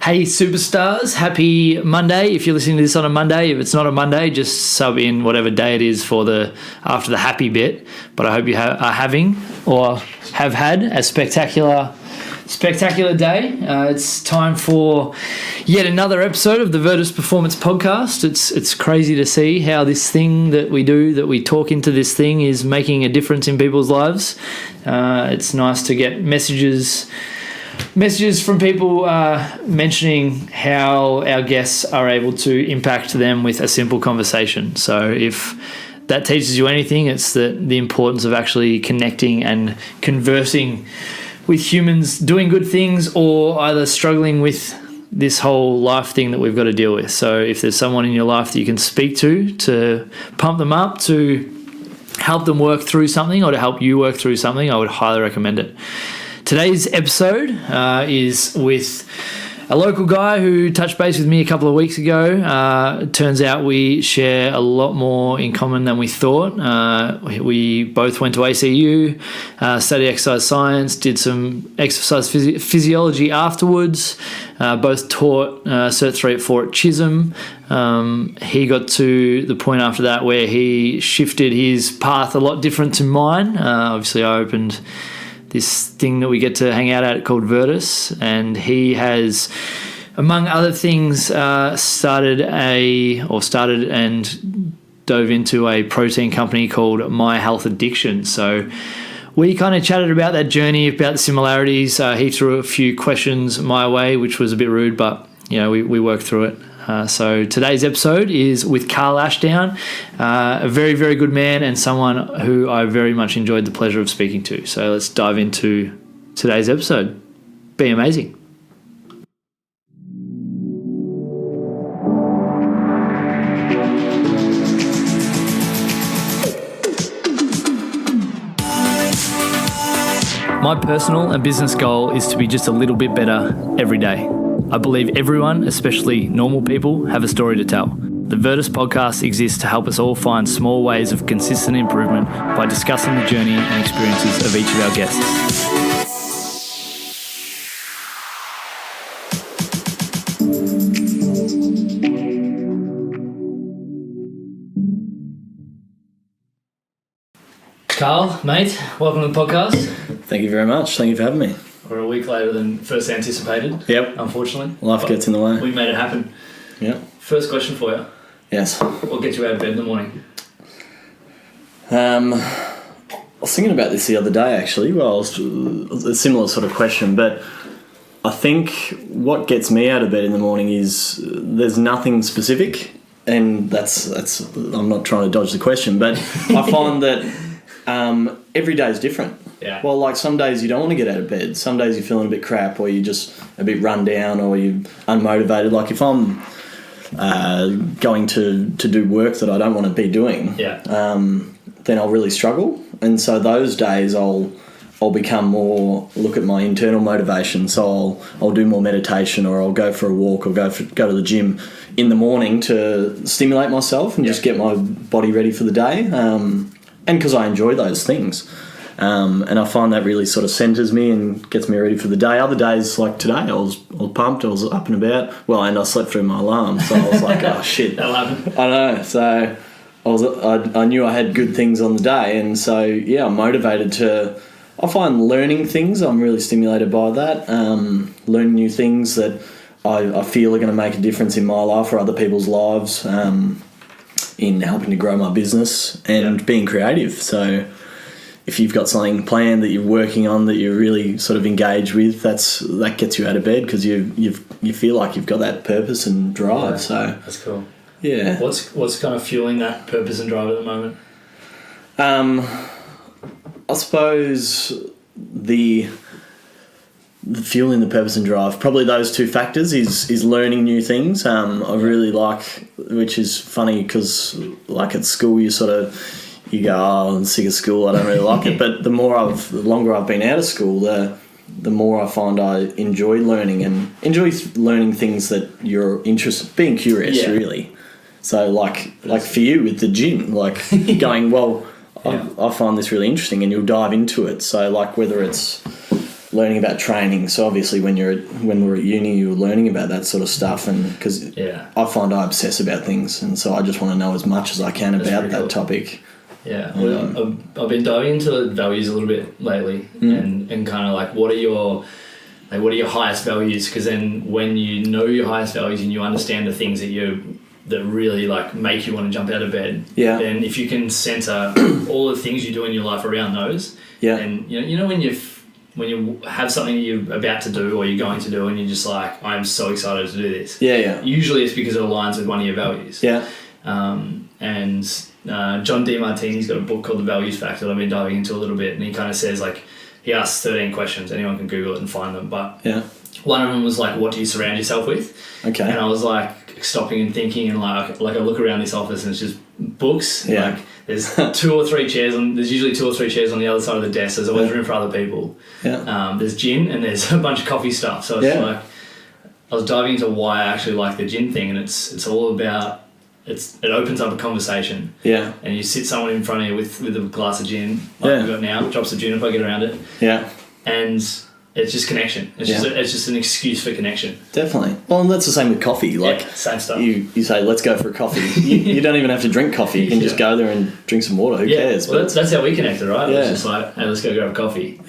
Hey superstars, happy Monday. If you're listening to this on a Monday, if it's not a Monday, just sub in whatever day it is for after the happy bit. But I hope you are having or have had a spectacular day. It's time for yet another episode of the Virtus Performance Podcast. It's crazy to see how this thing that we do, that we talk into this thing, is making a difference in people's lives. It's nice to get messages from people mentioning how our guests are able to impact them with a simple conversation. So if that teaches you anything, it's the importance of actually connecting and conversing with humans doing good things or either struggling with this whole life thing that we've got to deal with. So if there's someone in your life that you can speak to pump them up, to help them work through something or to help you work through something, I would highly recommend it. Today's episode is with a local guy who touched base with me a couple of weeks ago. It turns out we share a lot more in common than we thought. We both went to ACU, studied exercise science, did some exercise physiology afterwards, both taught Cert 3 at 4 at Chisholm. He got to the point after that where he shifted his path a lot different to mine. Obviously, I opened this thing that we get to hang out at called Virtus, and he has, among other things, started and dove into a protein company called My Health Addiction. So we kind of chatted about that journey, about the similarities. He threw a few questions my way, which was a bit rude, but we worked through it. So today's episode is with Carl Ashdown, a very, very good man and someone who I very much enjoyed the pleasure of speaking to. So let's dive into today's episode. Be amazing. My personal and business goal is to be just a little bit better every day. I believe everyone, especially normal people, have a story to tell. The Virtus podcast exists to help us all find small ways of consistent improvement by discussing the journey and experiences of each of our guests. Carl, mate, welcome to the podcast. Thank you very much. Thank you for having me. We're a week later than first anticipated. Yep. Unfortunately. Life gets in the way. We made it happen. Yep. First question for you. Yes. What gets you out of bed in the morning? I was thinking about this the other day, actually. Well, it's a similar sort of question, but I think what gets me out of bed in the morning is there's nothing specific, and that's I'm not trying to dodge the question, but I find that every day is different. Yeah. Well, like some days you don't want to get out of bed. Some days you're feeling a bit crap, or you're just a bit run down, or you're unmotivated. Like if I'm going to do work that I don't want to be doing, then I'll really struggle. And so those days I'll become more look at my internal motivation. So I'll do more meditation, or I'll go for a walk, or go to the gym in the morning to stimulate myself and just get my body ready for the day. And because I enjoy those things. And I find that really sort of centres me and gets me ready for the day. Other days, like today, I was pumped, I was up and about. Well, and I slept through my alarm, so I was like, oh shit. That'll happen. I know. So I knew I had good things on the day, and so yeah, I'm motivated to. I find learning things, I'm really stimulated by that. Learning new things that I feel are going to make a difference in my life or other people's lives. In helping to grow my business and being creative. So if you've got something planned that you're working on that you're really sort of engaged with, that gets you out of bed because you feel like you've got that purpose and drive. Yeah, so that's cool. Yeah. What's kind of fueling that purpose and drive at the moment? I suppose the fueling the purpose and drive, probably those two factors is learning new things. I really like, which is funny because like at school you go, oh, I'm sick of school, I don't really like it. But the longer I've been out of school, the more I find I enjoy learning and enjoy learning things that you're interested, being curious really. So like for you with the gym, like going, well, I find this really interesting and you'll dive into it. So like whether it's learning about training. So obviously when we're at uni, you're learning about that sort of stuff, and because I find I obsess about things, and so I just want to know as much as I can about that topic. Yeah, well, I've been diving into values a little bit lately, and kind of like what are your highest values? Because then when you know your highest values and you understand the things that really like make you want to jump out of bed, then if you can center all the things you do in your life around those, and you know when you have something that you're about to do or you're going to do and you're just like, I'm so excited to do this. Usually it's because it aligns with one of your values. And John DeMartini's got a book called The Values Factor that I've been diving into a little bit, and he kind of says like, he asks 13 questions. Anyone can Google it and find them, but one of them was like, what do you surround yourself with? And I was like stopping and thinking, and like I look around this office and it's just books. Like there's there's usually 2 or 3 chairs on the other side of the desk. There's always room for other people. There's gin and there's a bunch of coffee stuff. So it's like I was diving into why I actually like the gin thing, and it's all about it opens up a conversation. And you sit someone in front of you with a glass of gin, like we've got now, drops of juniper, get around it. And it's just connection. It's just an excuse for connection. Definitely. Well, and that's the same with coffee. Like same stuff. You say, let's go for a coffee. You don't even have to drink coffee. You can just go there and drink some water. Who cares? Well, that's how we connected, right? It was just like, hey, let's go grab a coffee.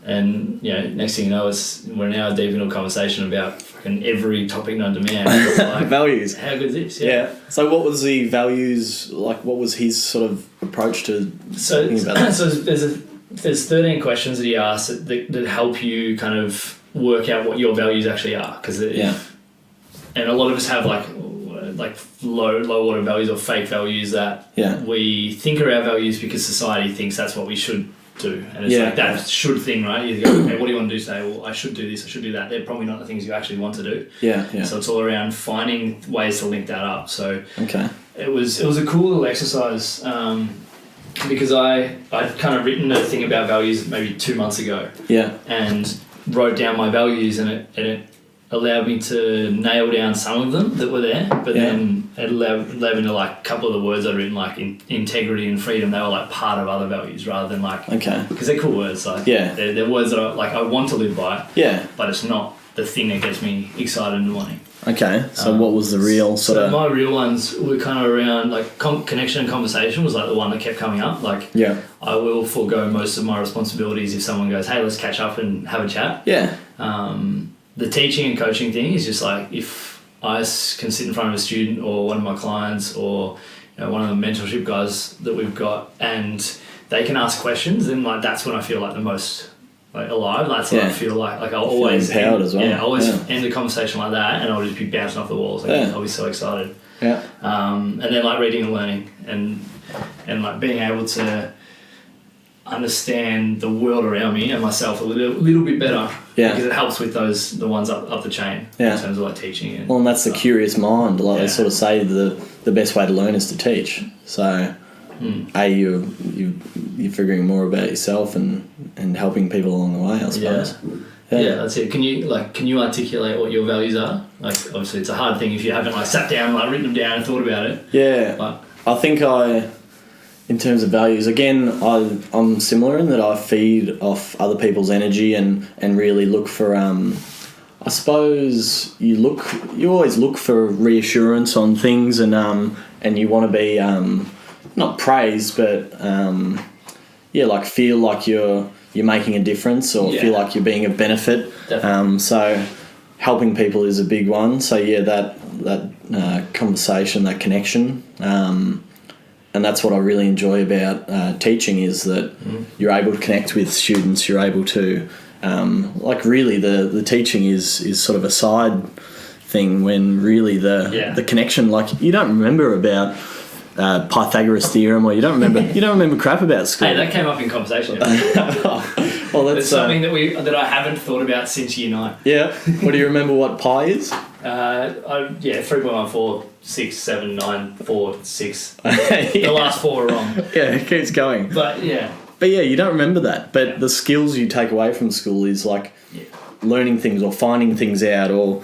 And next thing you know, we're now deep into a conversation about fucking every topic known to man. Like, values. How good is this? So what was the values like? What was his sort of approach to thinking about that? So there's 13 questions that he asks that help you kind of work out what your values actually are. And a lot of us have like low order values or fake values that we think are our values because society thinks that's what we should do, and it's like that should thing, right? You go, okay, what do you want to do today? Well, I should do this, I should do that. They're probably not the things you actually want to do. So it's all around finding ways to link that up. So it was a cool little exercise, because I'd kind of written a thing about values maybe 2 months ago, and wrote down my values, and it allowed me to nail down some of them that were there, but then it allowed me to like a couple of the words I'd written, like integrity and freedom, they were like part of other values rather than like, because they're cool words, like they're words that I want to live by, but it's not the thing that gets me excited in the morning. So what was the real sort of... my real ones were kind of around like connection and conversation was like the one that kept coming up. Like I will forego most of my responsibilities if someone goes, hey, let's catch up and have a chat. The teaching and coaching thing is just like, if I can sit in front of a student or one of my clients or one of the mentorship guys that we've got, and they can ask questions, then like that's when I feel like the most like alive. That's when I feel like I'll always empowered as well. I always end a conversation like that, and I'll just be bouncing off the walls. Like, I'll be so excited. And then like reading and learning and like being able to understand the world around me and myself a little bit better, because it helps with the ones up the chain in terms of like teaching. And that's the curious mind. Like they sort of say the best way to learn is to teach. So you're figuring more about yourself and helping people along the way, I suppose. That's it. Can you articulate what your values are? Like obviously it's a hard thing if you haven't like sat down, like written them down and thought about it. But I think in terms of values, again, I'm similar in that I feed off other people's energy and really look for, I suppose you always look for reassurance on things, and you want to be not praised, but like feel like you're making a difference, or feel like you're being of benefit. So helping people is a big one. So that conversation, that connection. And that's what I really enjoy about teaching, is that you're able to connect with students. You're able to, like really the teaching is sort of a side thing, when really the connection, like you don't remember about Pythagoras theorem, or you don't remember crap about school. Hey, that came up in conversation. Well, that's something that I haven't thought about since year 9. What do you remember what pi is? 3.14, 6, 7, 9, 4, 6. The last 4 are wrong. It keeps going. But you don't remember that. But the skills you take away from school is like learning things or finding things out, or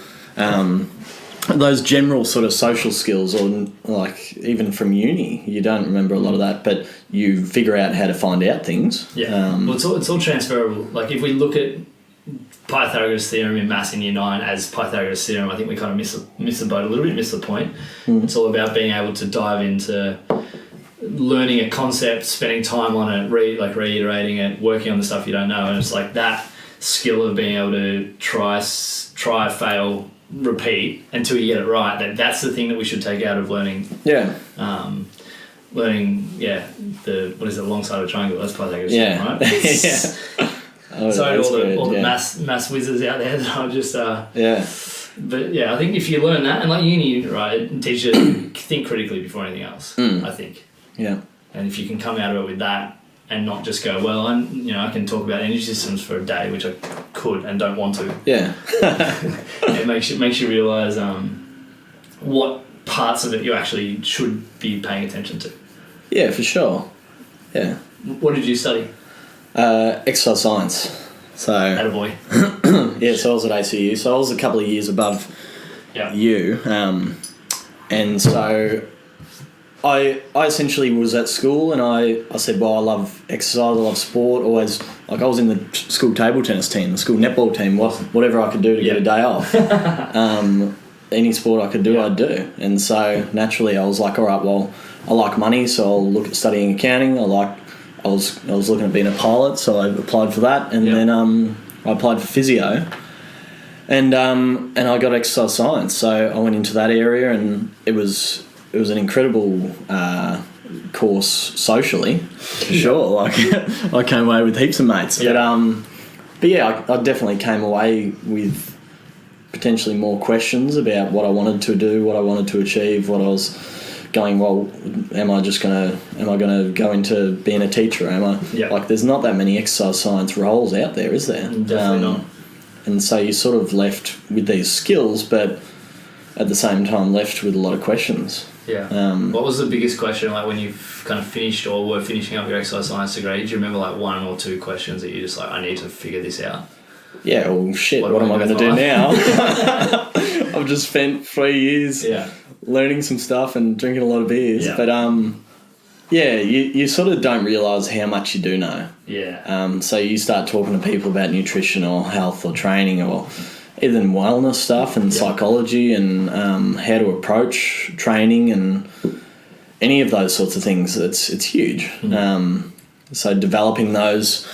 those general sort of social skills, or like even from uni, you don't remember a lot of that, but you figure out how to find out things. Well, it's all transferable. Like if we look at Pythagoras theorem in maths in year 9 as Pythagoras theorem. I think we kind of miss the boat a little bit, miss the point. It's all about being able to dive into learning a concept, spending time on it, reiterating it, working on the stuff you don't know, and it's like that skill of being able to try, fail, repeat until you get it right. That's the thing that we should take out of learning. Yeah. Learning, the what is it, long side of a triangle? That's Pythagoras theorem, right? Yeah. Sorry to all the maths whizzes out there that are just But yeah, I think if you learn that, and like uni, right, teach you to think critically before anything else. I think. Yeah. And if you can come out of it with that and not just go, well, I can talk about energy systems for a day, which I could and don't want to. Yeah. It makes you realise what parts of it you actually should be paying attention to. Yeah, for sure. Yeah. What did you study? Exercise science. So. Attaboy. Yeah, so I was at ACU. So I was a couple of years above you. And so I essentially was at school and I said, well, I love exercise, I love sport, always, like I was in the school table tennis team, the school netball team, whatever I could do to get a day off. Any sport I could do, I'd do. And so naturally I was like, all right, well, I like money, so I'll look at studying accounting. I was looking at being a pilot, so I applied for that, and then I applied for physio, and I got exercise science. So I went into that area, and it was an incredible course socially, for sure. Like I came away with heaps of mates, but yeah, I definitely came away with potentially more questions about what I wanted to do, what I wanted to achieve, what I was going, well, am I gonna go into being a teacher? Like, there's not that many exercise science roles out there, is there? Definitely not. And so you're sort of left with these skills, but at the same time left with a lot of questions. Yeah. What was the biggest question, like when you've kind of finished or were finishing up your exercise science degree? Do you remember like one or two questions that you just like, I need to figure this out? Yeah, well, shit, what am I going to do now? I've just spent 3 years learning some stuff and drinking a lot of beers. Yeah. But, you sort of don't realise how much you do know. Yeah. So you start talking to people about nutrition or health or training or even wellness stuff and psychology and how to approach training and any of those sorts of things. It's huge. So developing those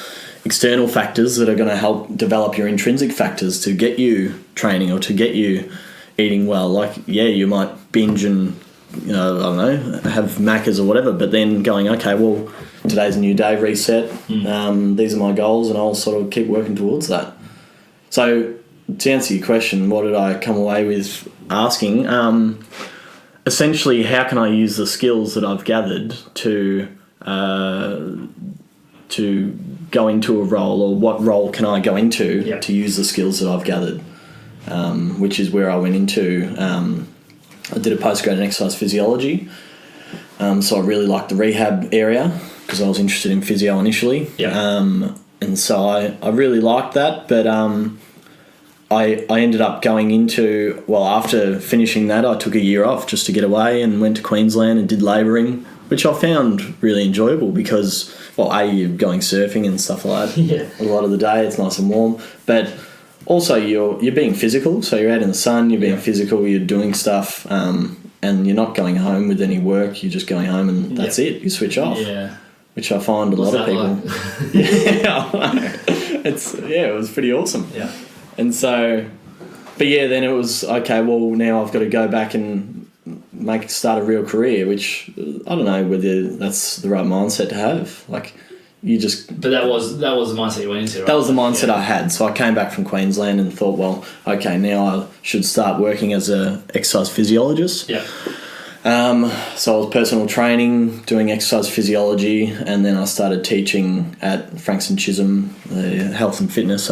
external factors that are going to help develop your intrinsic factors to get you training or to get you eating well. Like, you might binge and, I don't know, have Maccas or whatever, but then going, okay, well, today's a new day, reset. These are my goals, and I'll sort of keep working towards that. So to answer your question, what did I come away with asking? Essentially, how can I use the skills that I've gathered to go into a role, or what role can I go into to use the skills that I've gathered, which is where I went into. I did a postgrad in exercise physiology, so I really liked the rehab area because I was interested in physio initially, and so I really liked that, but I ended up going into, after finishing that, I took a year off just to get away and went to Queensland and did labouring, which I found really enjoyable because, you're going surfing and stuff like that a lot of the day. It's nice and warm. But also you're being physical, so you're out in the sun, you're being physical, you're doing stuff, and you're not going home with any work, you're just going home and that's it. You switch off. Yeah. Which I find a lot of people... Like? It was pretty awesome. Yeah. And so... But then it was, okay, well, now I've got to go back and start a real career, which I don't know whether that's the right mindset to have. Like, you just... But that was the mindset you went into, right? That was the mindset I had. So I came back from Queensland and thought, well, okay, now I should start working as a exercise physiologist. Yeah. So I was personal training, doing exercise physiology, and then I started teaching at Franks and Chisholm, the health and fitness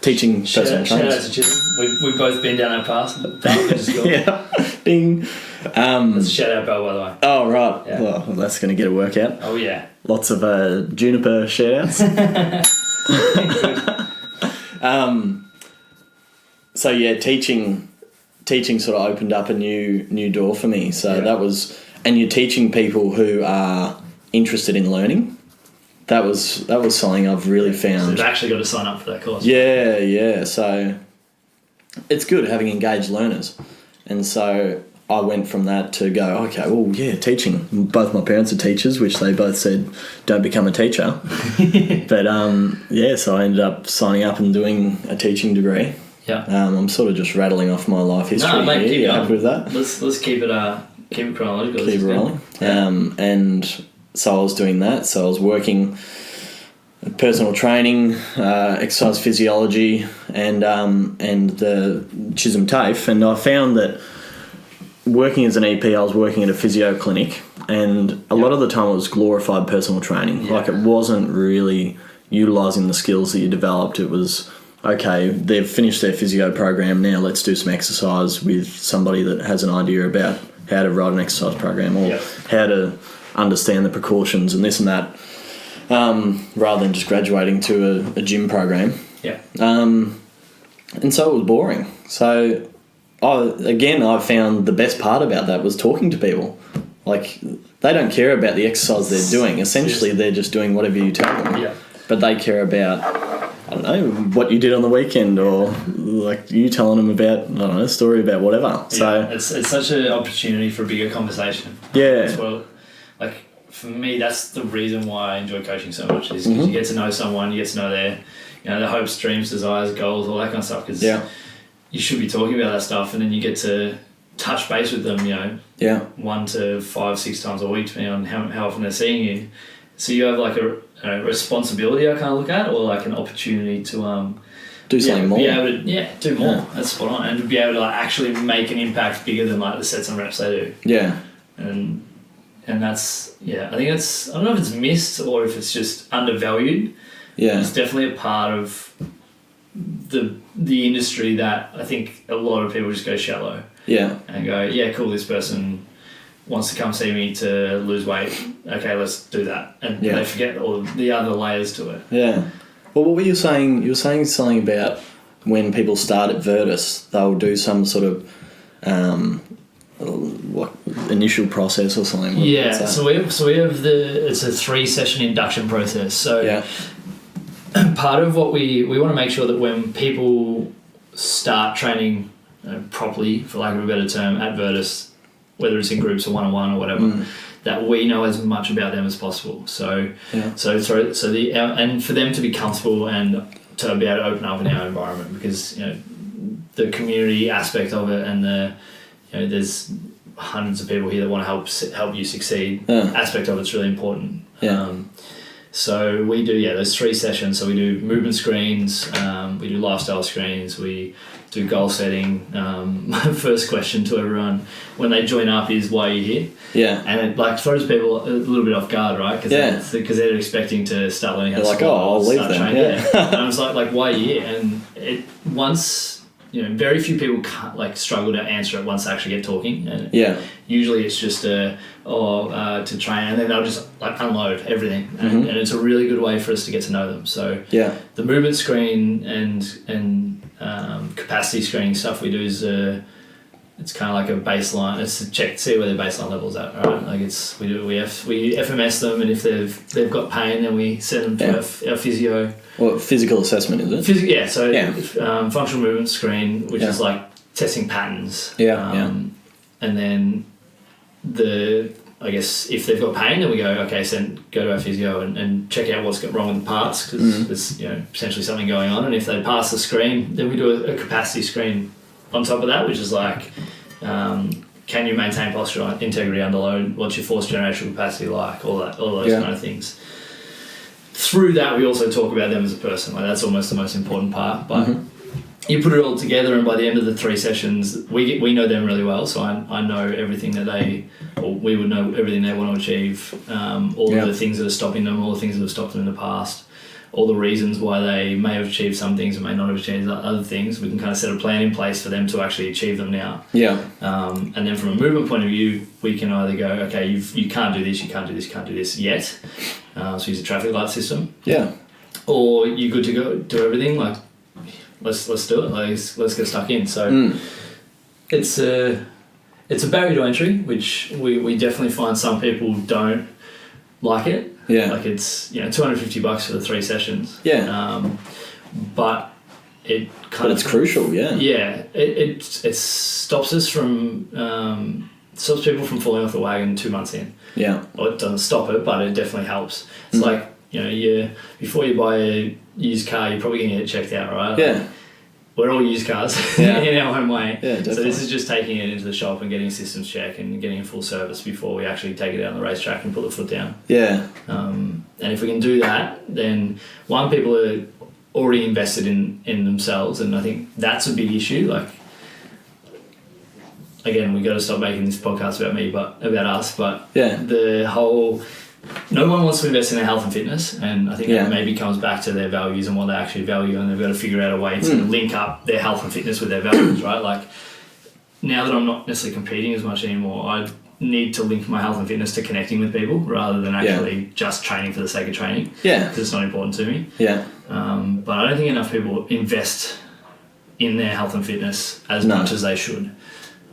teaching personal trainers. Shout out to Chisholm. We've both been down that path. Yeah. Ding. That's a shout out bell, by the way. Oh, right. Yeah. Well, that's going to get a workout. Oh, yeah. Lots of juniper shout outs. So, teaching sort of opened up a new door for me. So that was... And you're teaching people who are interested in learning. that was something I've really found. So you've actually got to sign up for that course. Yeah. So it's good having engaged learners. And so I went from that to go, okay, well, yeah, teaching. Both my parents are teachers, which they both said, don't become a teacher. But, so I ended up signing up and doing a teaching degree. Yeah. I'm sort of just rattling off my life history. No, mate, keep going. Happy with that? Let's keep it chronological. Keep it rolling. Yeah. And so I was doing that. So I was working personal training, exercise physiology, and the Chisholm TAFE. And I found that working as an EP, I was working at a physio clinic, and a lot of the time it was glorified personal training. Yeah. Like, it wasn't really utilising the skills that you developed. It was, okay, they've finished their physio program, now let's do some exercise with somebody that has an idea about how to write an exercise program or how to understand the precautions and this and that, rather than just graduating to a gym program. Yeah. And so it was boring. So I found the best part about that was talking to people. Like, they don't care about the exercise they're doing. Essentially, they're just doing whatever you tell them. Yeah. But they care about, I don't know, what you did on the weekend, or like you telling them about, I don't know, a story about whatever. Yeah. So it's such an opportunity for a bigger conversation. Yeah. As well, like, for me, that's the reason why I enjoy coaching so much, is because you get to know someone, you get to know their hopes, dreams, desires, goals, all that kind of stuff. Because you should be talking about that stuff, and then you get to touch base with them, 1 to 5, 6 times a week, depending on how often they're seeing you. So you have like a responsibility I kind of look at, or like an opportunity to do something more. Be able to do more. Yeah. That's spot on, and to be able to like actually make an impact bigger than like the sets and reps they do. Yeah. And that's I think it's, I don't know if it's missed or if it's just undervalued. Yeah. It's definitely a part of the industry that I think a lot of people just go shallow. Yeah. And go, yeah, cool, this person wants to come see me to lose weight. Okay, let's do that. And they forget all the other layers to it. Yeah. Well, what were you saying? You were saying something about when people start at Virtus, they'll do some sort of initial process or something. So we have it's a 3-session induction process. So part of what we want to make sure that when people start training properly, for lack of a better term, at Virtus, whether it's in groups or one-on-one or whatever, that we know as much about them as possible. So and for them to be comfortable and to be able to open up in our environment, because the community aspect of it, and there's hundreds of people here that want to help you succeed. Aspect of it's really important. So we do those 3 sessions. So we do movement screens, we do lifestyle screens, we do goal setting. My first question to everyone when they join up is, why are you here? Yeah. And it like throws people a little bit off guard, right? Because they're expecting to start learning how to squat. I'll leave them. And I was like, why are you here? And very few people struggle to answer it once they actually get talking. And usually it's just to train, and then they'll just unload everything. And it's a really good way for us to get to know them. So the movement screen and capacity screening stuff we do is it's kind of like a baseline. It's to see where their baseline level's at. Right? Like we FMS them, and if they've got pain, then we send them to our physio. Well, physical assessment, is it? Functional movement screen, which is like testing patterns. And then if they've got pain, then we go, okay, go to our physio and check out what's wrong with the parts, because there's potentially something going on. And if they pass the screen, then we do a capacity screen on top of that, which is like, can you maintain posture integrity under load? What's your force generation capacity like? All those kind of things. Through that, we also talk about them as a person. Like, that's almost the most important part. But you put it all together, and by the end of the 3 sessions, we know them really well. So I know everything we would know everything they want to achieve. All of the things that are stopping them, all the things that have stopped them in the past, all the reasons why they may have achieved some things and may not have achieved other things. We can kind of set a plan in place for them to actually achieve them now. And then from a movement point of view, we can either go, okay, you can't do this, you can't do this, you can't do this yet. So use a traffic light system. Or you're good to go do everything. Like, let's do it. Like, let's get stuck in. So it's a barrier to entry, which we definitely find some people don't like it. Yeah. Like it's, $250 for the 3 sessions. Yeah. But it kind but it's crucial, yeah. Yeah. It stops us from, stops people from falling off the wagon 2 months in. Yeah. Or it doesn't stop it, but it definitely helps. It's like, before you buy a used car, you're probably going to get it checked out, right? Yeah. Like, we're all used cars in our own way. Yeah, definitely. So this is just taking it into the shop and getting a systems check and getting a full service before we actually take it out on the racetrack and put the foot down. Yeah. And if we can do that, then one, people are already invested in themselves, and I think that's a big issue. Like, again, we got to stop making this podcast about me, but about us. But the whole, no one wants to invest in their health and fitness, and I think that maybe comes back to their values and what they actually value, and they've got to figure out a way to link up their health and fitness with their values, right? Like, now that I'm not necessarily competing as much anymore, I need to link my health and fitness to connecting with people rather than actually just training for the sake of training. Yeah. Because it's not important to me. Yeah. But I don't think enough people invest in their health and fitness as much as they should.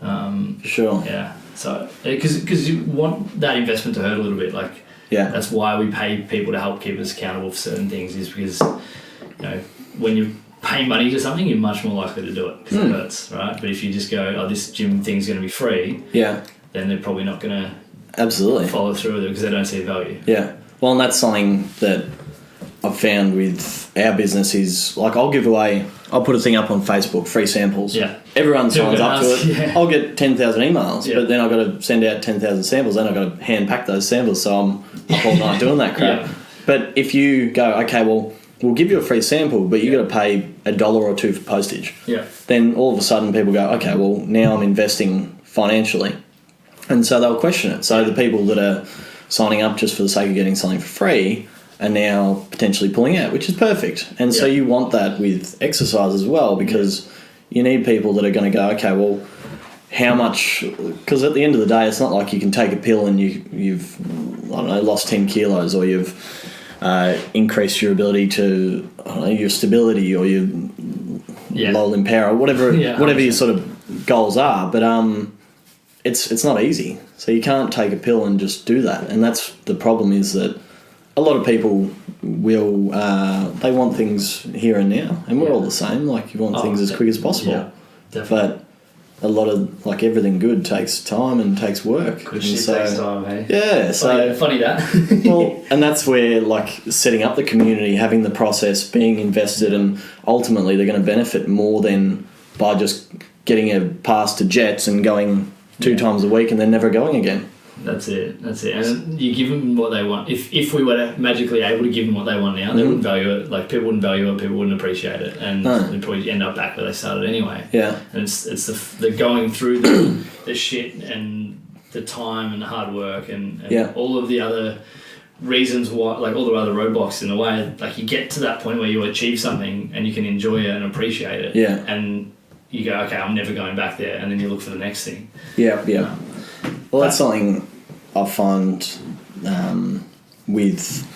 For sure. Yeah. So, because you want that investment to hurt a little bit, like, that's why we pay people to help keep us accountable for certain things, is because, when you pay money to something, you're much more likely to do it because it hurts, right? But if you just go, this gym thing's going to be free, then they're probably not going to follow through with it because they don't see the value. Yeah. Well, and that's something that I've found with our business is, like, I'll put a thing up on Facebook, free samples. Yeah. Everyone signs up to it. Yeah. I'll get 10,000 emails, but then I've got to send out 10,000 samples, then I've got to hand pack those samples, so I'm up all night doing that crap. Yeah. But if you go, okay, well, we'll give you a free sample, but you got to pay $1 or $2 for postage. Yeah. Then all of a sudden people go, okay, well, now I'm investing financially. And so they'll question it. So the people that are signing up just for the sake of getting something for free are now potentially pulling out, which is perfect. And so you want that with exercise as well, because you need people that are going to go, okay, well, how much? Because at the end of the day, it's not like you can take a pill and you've lost 10 kilos, or you've increased your ability to, your stability, or your low limb power, or whatever your sort of goals are. But it's not easy. So you can't take a pill and just do that. And that's the problem, is that a lot of people will, they want things here and now, and we're all the same. Like, you want things as quick as possible. Yeah, definitely. But a lot of, like, everything good takes time and takes work. Good shit takes time, hey? Yeah, funny that. Well, and that's where, like, setting up the community, having the process, being invested, and ultimately they're going to benefit more than by just getting a pass to Jets and going 2 times a week and then never going again. That's it. And you give them what they want. If we were magically able to give them what they want now, they wouldn't value it. Like, people wouldn't value it, people wouldn't appreciate it, and they'd probably end up back where they started anyway. Yeah. And it's the going through the shit and the time and the hard work and all of the other reasons why, like, all the other roadblocks in the way. Like, you get to that point where you achieve something and you can enjoy it and appreciate it. Yeah. And you go, okay, I'm never going back there, and then you look for the next thing. Yeah. Well, that's something I find with,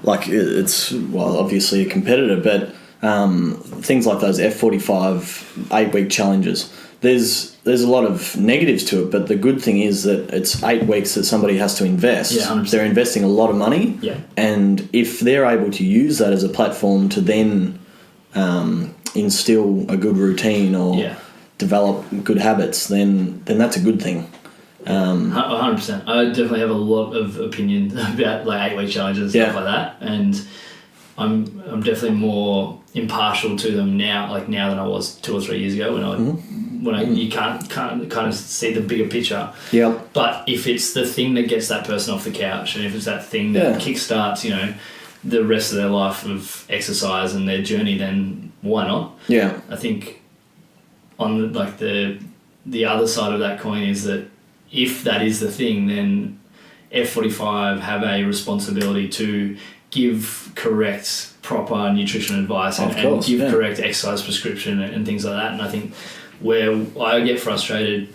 like, it's, well, obviously a competitor, but things like those F45 8-week challenges, there's a lot of negatives to it, but the good thing is that it's 8 weeks that somebody has to invest. Yeah, 100%. They're investing a lot of money, and if they're able to use that as a platform to then instill a good routine or develop good habits, then that's a good thing. 100%. I definitely have a lot of opinion about, like, 8-week challenges and stuff like that, and I'm definitely more impartial to them now, like, now than I was 2 or 3 years ago when you can't kind of see the bigger picture. Yeah. But if it's the thing that gets that person off the couch, and if it's that thing that kickstarts, the rest of their life of exercise and their journey, then why not? Yeah. I think on the other side of that coin is that if that is the thing, then F45 have a responsibility to give correct, proper nutrition advice and give correct exercise prescription and things like that. And I think where I get frustrated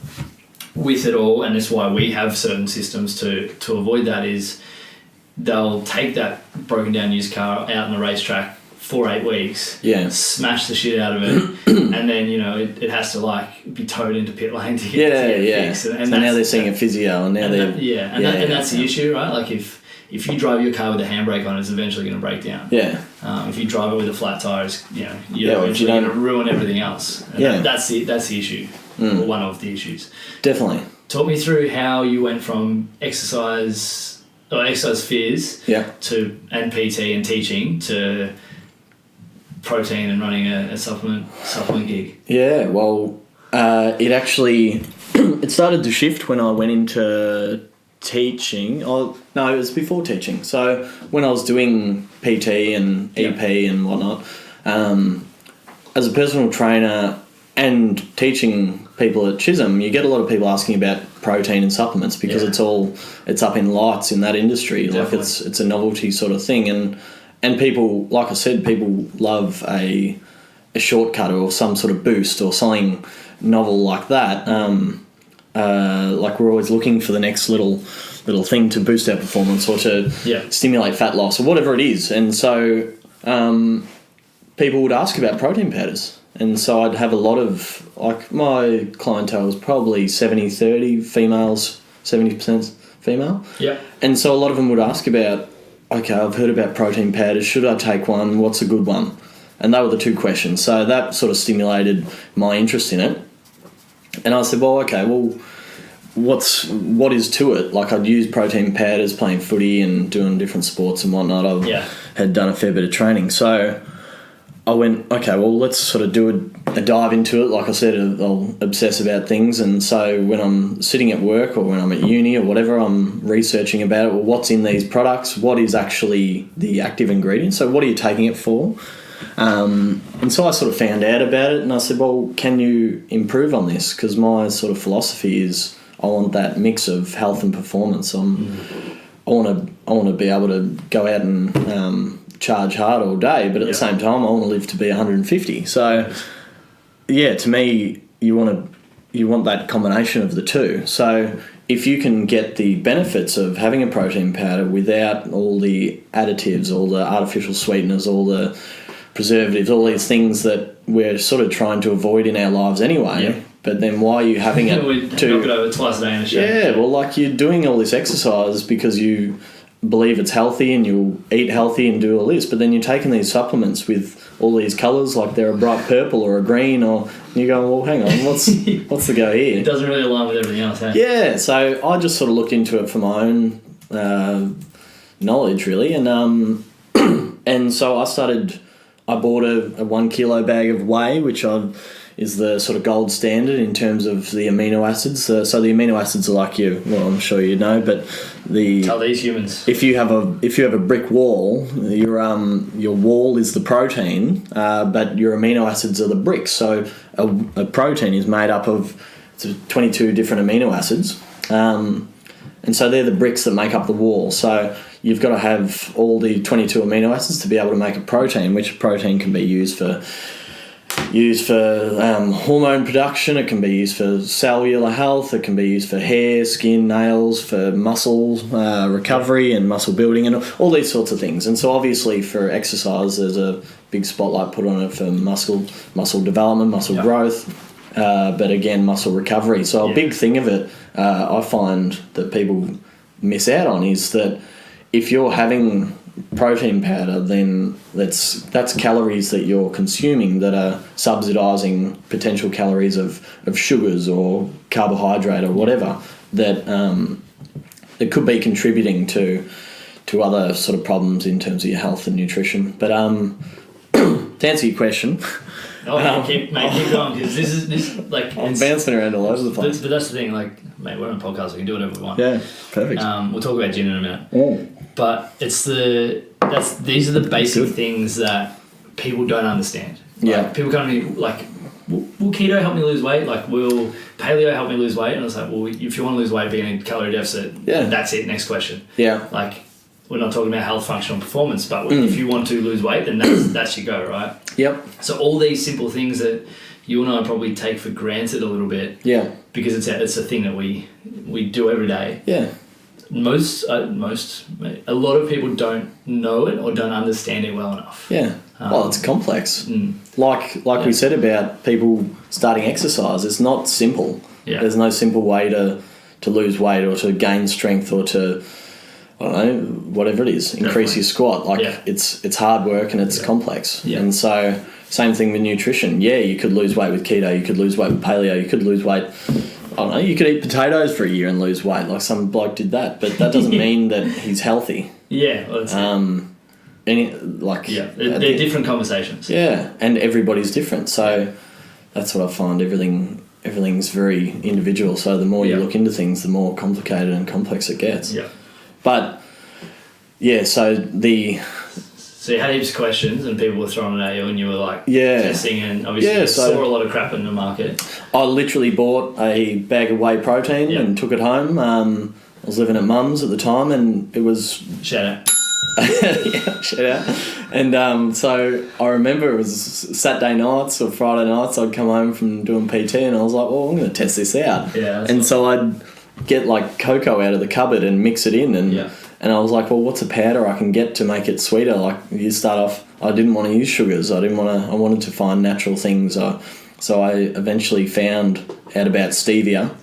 with it all, and that's why we have certain systems to avoid that, is they'll take that broken down used car out on the racetrack for 8 weeks, smash the shit out of it, and then, it has to, like, be towed into pit lane to get fixed. And so now they're seeing a physio, and now that's the issue, right? Like, if if you drive your car with a handbrake on, it's eventually going to break down. Yeah. If you drive it with a flat tire, you're eventually going to ruin everything else. And that's the issue, or one of the issues. Definitely. Talk me through how you went from exercise fears and PT and teaching to protein and running a supplement gig. Yeah, well, it actually it started to shift when I went into teaching. It was before teaching. So when I was doing PT and EP and whatnot, as a personal trainer and teaching people at Chisholm, you get a lot of people asking about protein and supplements because it's up in lights in that industry. Definitely. Like it's a novelty sort of thing, and people, like I said, people love a shortcut or some sort of boost or something novel like that. Like we're always looking for the next little thing to boost our performance or to stimulate fat loss or whatever it is. And so people would ask about protein powders. And so I'd have a lot of, like, my clientele was probably 70-30 females, 70% female. Yeah. And so a lot of them would ask about, okay, I've heard about protein powders. Should I take one? What's a good one? And they were the two questions. So that sort of stimulated my interest in it. And I said, well, okay, what is to it? Like, I'd use protein powders playing footy and doing different sports and whatnot. I had done a fair bit of training. So I went, okay, well, let's sort of do a dive into it. Like I said, I'll obsess about things. And so when I'm sitting at work or when I'm at uni or whatever, I'm researching about it. Well, what's in these products? What is actually the active ingredient? So what are you taking it for? And so I sort of found out about it and I said, well, can you improve on this? Because my sort of philosophy is I want that mix of health and performance. I want to be able to go out and charge hard all day, but at the same time, I want to live to be 150. So, to me, you want that combination of the two. So, if you can get the benefits of having a protein powder without all the additives, all the artificial sweeteners, all the preservatives, all these things that we're sort of trying to avoid in our lives anyway. But then why are you having it? We knock it over twice a day in a show. Yeah, well, like you're doing all this exercise because you believe it's healthy and you'll eat healthy and do all this, but then you're taking these supplements with all these colours, like they're a bright purple or a green, or you're going, well, hang on, what's the go here? It doesn't really align with everything else, hey? Yeah, so I just sort of looked into it for my own knowledge, really, and and so I bought a 1 kilo bag of whey, which is the sort of gold standard in terms of the amino acids. So the amino acids are like I'm sure you know, but tell these humans. If you have a brick wall, your wall is the protein, but your amino acids are the bricks. So a protein is made up of 22 different amino acids, and so they're the bricks that make up the wall. So you've got to have all the 22 amino acids to be able to make a protein, which protein can be used for hormone production. It can be used for cellular health. It can be used for hair, skin, nails, for muscle recovery and muscle building and all these sorts of things. And so obviously for exercise, there's a big spotlight put on it for muscle development, muscle growth, but again, muscle recovery. So a big thing of it I find that people miss out on is that if you're having protein powder, then that's calories that you're consuming that are subsidising potential calories of sugars or carbohydrate or whatever that could be contributing to other sort of problems in terms of your health and nutrition. But to answer your question, keep going, because this is like I'm bouncing around all over the place. But that's the thing, like, mate, we're on a podcast, we can do whatever we want. Yeah, perfect. We'll talk about gin in a minute. But these are the basic things that people don't understand. Like, people come to me like, will keto help me lose weight? Like, will paleo help me lose weight? And I was like, well, if you want to lose weight, be in a calorie deficit. That's it. Next question. Yeah. Like, we're not talking about health, functional performance, but if you want to lose weight, then that's your go, right? Yep. So all these simple things that you and I probably take for granted a little bit. Yeah. Because it's a thing that we do every day. Yeah. A lot of people don't know it or don't understand it well enough. Yeah. Well, it's complex. Like we said about people starting exercise, it's not simple. Yeah. There's no simple way to lose weight or to gain strength or I don't know, whatever it is, increase your squat. Like it's hard work and it's complex. Yeah. And so same thing with nutrition. Yeah, you could lose weight with keto, you could lose weight with paleo, you could lose weight, I don't know, you could eat potatoes for a year and lose weight. Like some bloke did that, but that doesn't mean that he's healthy. Yeah. Well, they're different conversations. Yeah, and everybody's different. So that's what I find. Everything's very individual. So the more you look into things, the more complicated and complex it gets. Yeah. But yeah, so you had heaps of questions and people were throwing it at you and you were like testing, and obviously you saw a lot of crap in the market. I literally bought a bag of whey protein and took it home. I was living at Mum's at the time and it was... Shout out. Yeah, shout out. And so I remember it was Saturday nights or Friday nights, I'd come home from doing PT and I was like, well, I'm going to test this out. Yeah, and so I'd get like cocoa out of the cupboard and mix it in and I was like, well, what's a powder I can get to make it sweeter? Like you start off, I didn't want to use sugars. I wanted to find natural things. So I eventually found out about stevia.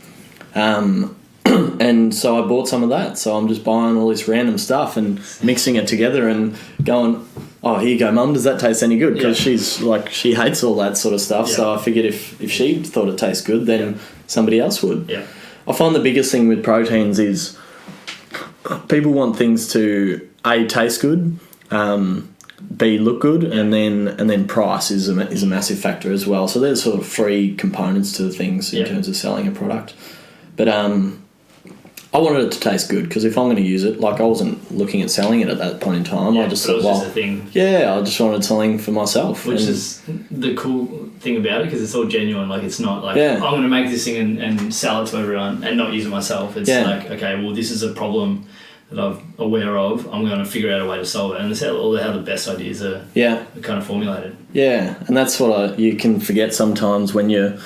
And so I bought some of that. So I'm just buying all this random stuff and mixing it together and going, oh, here you go, Mum, does that taste any good? Because she's like, she hates all that sort of stuff. Yeah. So I figured if she thought it tastes good, then somebody else would. Yeah. I find the biggest thing with proteins is people want things to A, taste good, B, look good, and then price is a massive factor as well. So there's sort of three components to things in terms of selling a product. But I wanted it to taste good because if I'm going to use it, like I wasn't looking at selling it at that point in time. Yeah, I just thought, just a thing. Yeah, I just wanted something for myself. Which is the cool thing about it because it's all genuine. Like it's not like I'm going to make this thing and sell it to everyone and not use it myself. It's like, okay, well, this is a problem that I'm aware of. I'm going to figure out a way to solve it. And that's how the best ideas are kind of formulated. Yeah, and that's what you can forget sometimes when you're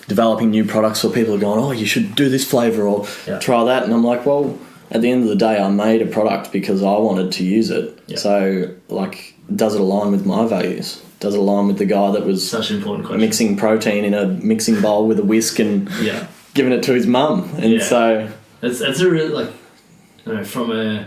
developing new products or people are going, oh, you should do this flavour or try that. And I'm like, well, at the end of the day, I made a product because I wanted to use it. Yeah. So, like, does it align with my values? Does it align with the guy that was such an important question. Mixing protein in a mixing bowl with a whisk and giving it to his mum? And so... That's a really, like, I don't know,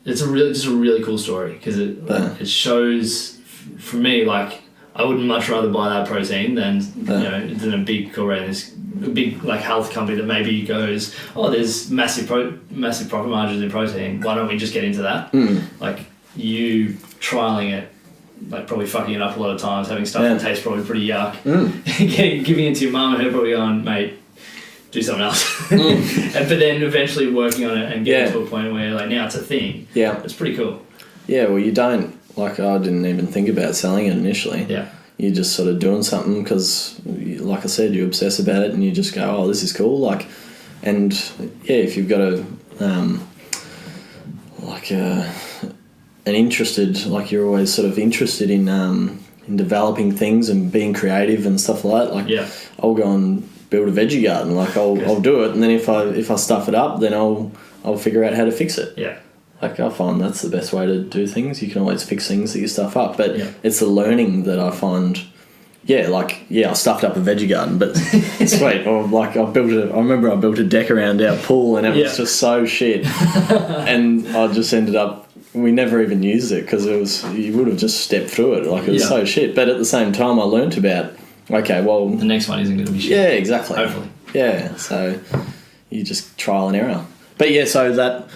it's a really cool story because it shows, for me, like, I would much rather buy that protein than than a big corporation, a big like health company that maybe goes, oh, there's massive profit margins in protein. Why don't we just get into that? Like you trialing it, like probably fucking it up a lot of times, having stuff that tastes probably pretty yuck, giving it to your mum and her probably going, mate, do something else. But then eventually working on it and getting to a point where like now it's a thing. Yeah, it's pretty cool. Yeah, well, you don't. Like, I didn't even think about selling it initially. Yeah. You're just sort of doing something because, like I said, you obsess about it and you just go, oh, this is cool. Like, and, if you've got an interested, like you're always sort of interested in developing things and being creative and stuff like that. Like, I'll go and build a veggie garden. Like, I'll do it. And then if I stuff it up, then I'll figure out how to fix it. Yeah. Like, I find that's the best way to do things. You can always fix things that you stuff up. But it's the learning that I find, I stuffed up a veggie garden, but sweet. Or like I remember I built a deck around our pool and it was just so shit. And I just ended up, we never even used it because you would have just stepped through it. Like, it was so shit. But at the same time, I learnt about, okay, well... The next one isn't going to be shit. Yeah, exactly. Hopefully. Yeah, so you just trial and error. But so that...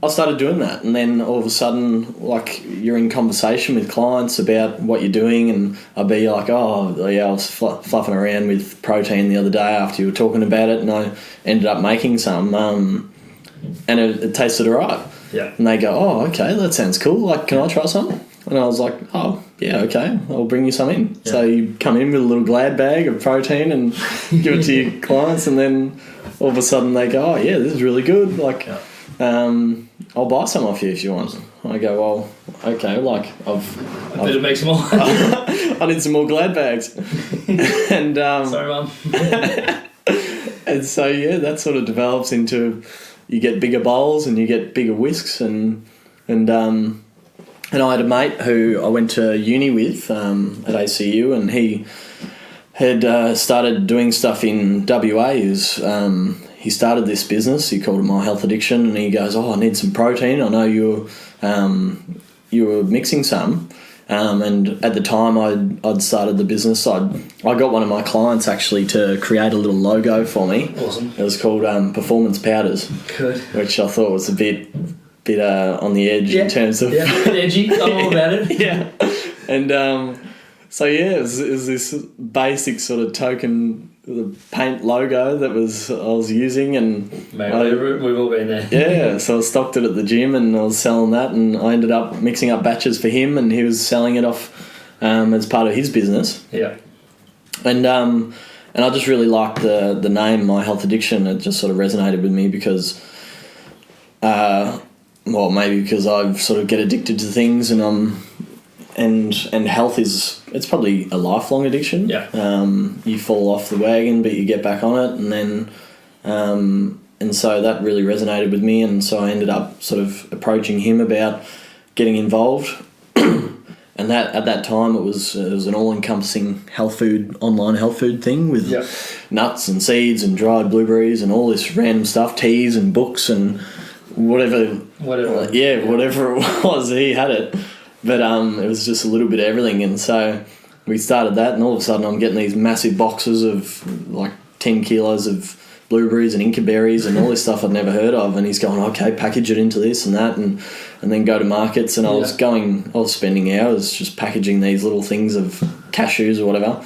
I started doing that, and then all of a sudden, like, you're in conversation with clients about what you're doing, and I'd be like, oh, yeah, I was fluffing around with protein the other day after you were talking about it, and I ended up making some, and it tasted all right. Yeah. And they go, oh, okay, that sounds cool. Like, can I try some? And I was like, oh, yeah, okay, I'll bring you some in. Yeah. So you come in with a little Glad bag of protein and give it to your clients, and then all of a sudden they go, oh, yeah, this is really good. Like... I'll buy some off you if you want. I go, well, okay, like I better make some more. I need some more Glad bags. And sorry, Mum. And so that sort of develops into, you get bigger bowls and you get bigger whisks and I had a mate who I went to uni with at ACU, and he had started doing stuff in WA. he started this business. He called it My Health Addiction, and he goes, I need some protein. I know you were mixing some. And at the time I'd started the business, I got one of my clients actually to create a little logo for me. Awesome. It was called Performance Powders. Good. Which I thought was a bit on the edge in terms of... Yeah, a bit edgy. I'm all about it. Yeah. And it was this basic sort of token paint logo that I was using, and we've all been there. Yeah, so I stocked it at the gym and I was selling that, and I ended up mixing up batches for him, and he was selling it off as part of his business. Yeah. And I just really liked the name My Health Addiction. It just sort of resonated with me because maybe because I sort of get addicted to things, and health it's probably a lifelong addiction. Yeah. You fall off the wagon, but you get back on it, and then and so that really resonated with me, and so I ended up sort of approaching him about getting involved. And that at that time it was an all-encompassing online health food thing with nuts and seeds and dried blueberries and all this random stuff, teas and books and whatever it was, he had it. But it was just a little bit of everything, and so we started that, and all of a sudden I'm getting these massive boxes of like 10 kilos of blueberries and Inca berries and all this stuff I'd never heard of, and he's going, okay, package it into this and that, and then go to markets, and I was spending hours just packaging these little things of cashews or whatever,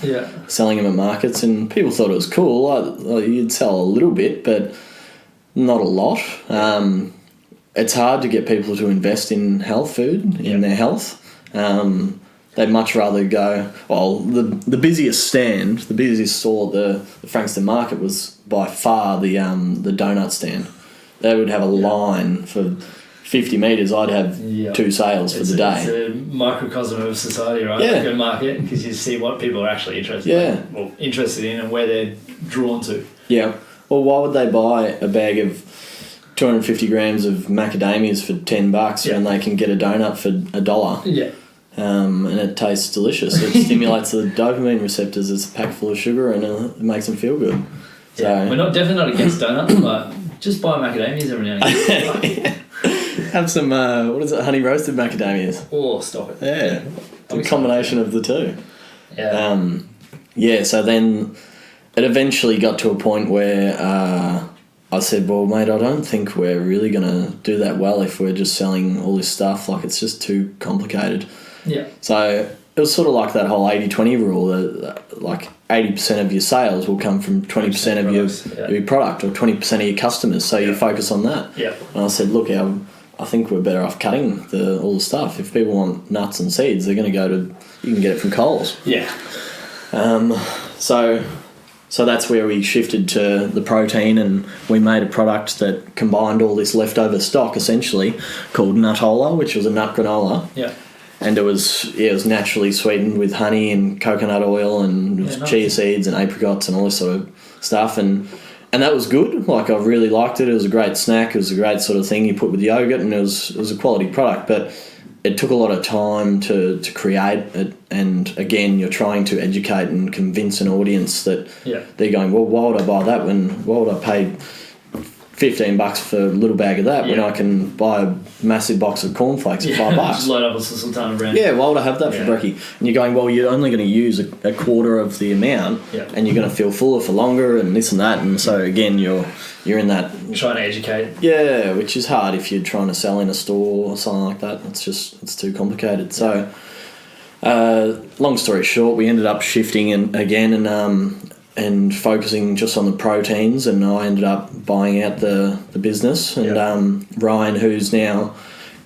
selling them at markets, and people thought it was cool. You'd sell a little bit, but not a lot. It's hard to get people to invest in health food, in their health. They'd much rather go... Well, the busiest stall at the Frankston Market was by far the donut stand. They would have a line for 50 metres. I'd have 2 sales for the day. It's a microcosm of society, right? Yeah. Like a market, because you see what people are actually interested in and where they're drawn to. Yeah. Well, why would they buy a bag of 250 grams of macadamias for $10 when they can get a donut for $1? Yeah. And it tastes delicious. It stimulates the dopamine receptors. It's a pack full of sugar, and it makes them feel good. So we're definitely not against donuts, but just buy macadamias every now and again. Have some honey roasted macadamias. Oh, stop it. Yeah. It's a combination of the two. Yeah. So then it eventually got to a point where I said, well, mate, I don't think we're really going to do that well if we're just selling all this stuff. Like, it's just too complicated. Yeah. So it was sort of like that whole 80-20 rule, that like 80% of your sales will come from 20% of your product, or 20% of your customers. So you focus on that. Yeah. And I said, look, I think we're better off cutting all the stuff. If people want nuts and seeds, they're going to go to... You can get it from Coles. Yeah. So that's where we shifted to the protein, and we made a product that combined all this leftover stock, essentially, called Nutola, which was a nut granola. Yeah. And it was naturally sweetened with honey and coconut oil and chia seeds and apricots and all this sort of stuff. And that was good. Like, I really liked it. It was a great snack. It was a great sort of thing you put with yogurt, and it was a quality product. But it took a lot of time to create it, and again, you're trying to educate and convince an audience that they're going, well, why would I buy that why would I pay $15 for a little bag of that when I can buy a massive box of cornflakes for $5? Just load up a sultana brand. Yeah, why would I have that for brekkie? And you're going, well, you're only going to use a quarter of the amount, and you're going to feel fuller for longer and this and that. And so again, you're in that... You're trying to educate. Yeah, which is hard if you're trying to sell in a store or something like that. It's too complicated. So, long story short, we ended up shifting and focusing just on the proteins, and I ended up buying out the business. And Ryan, who's now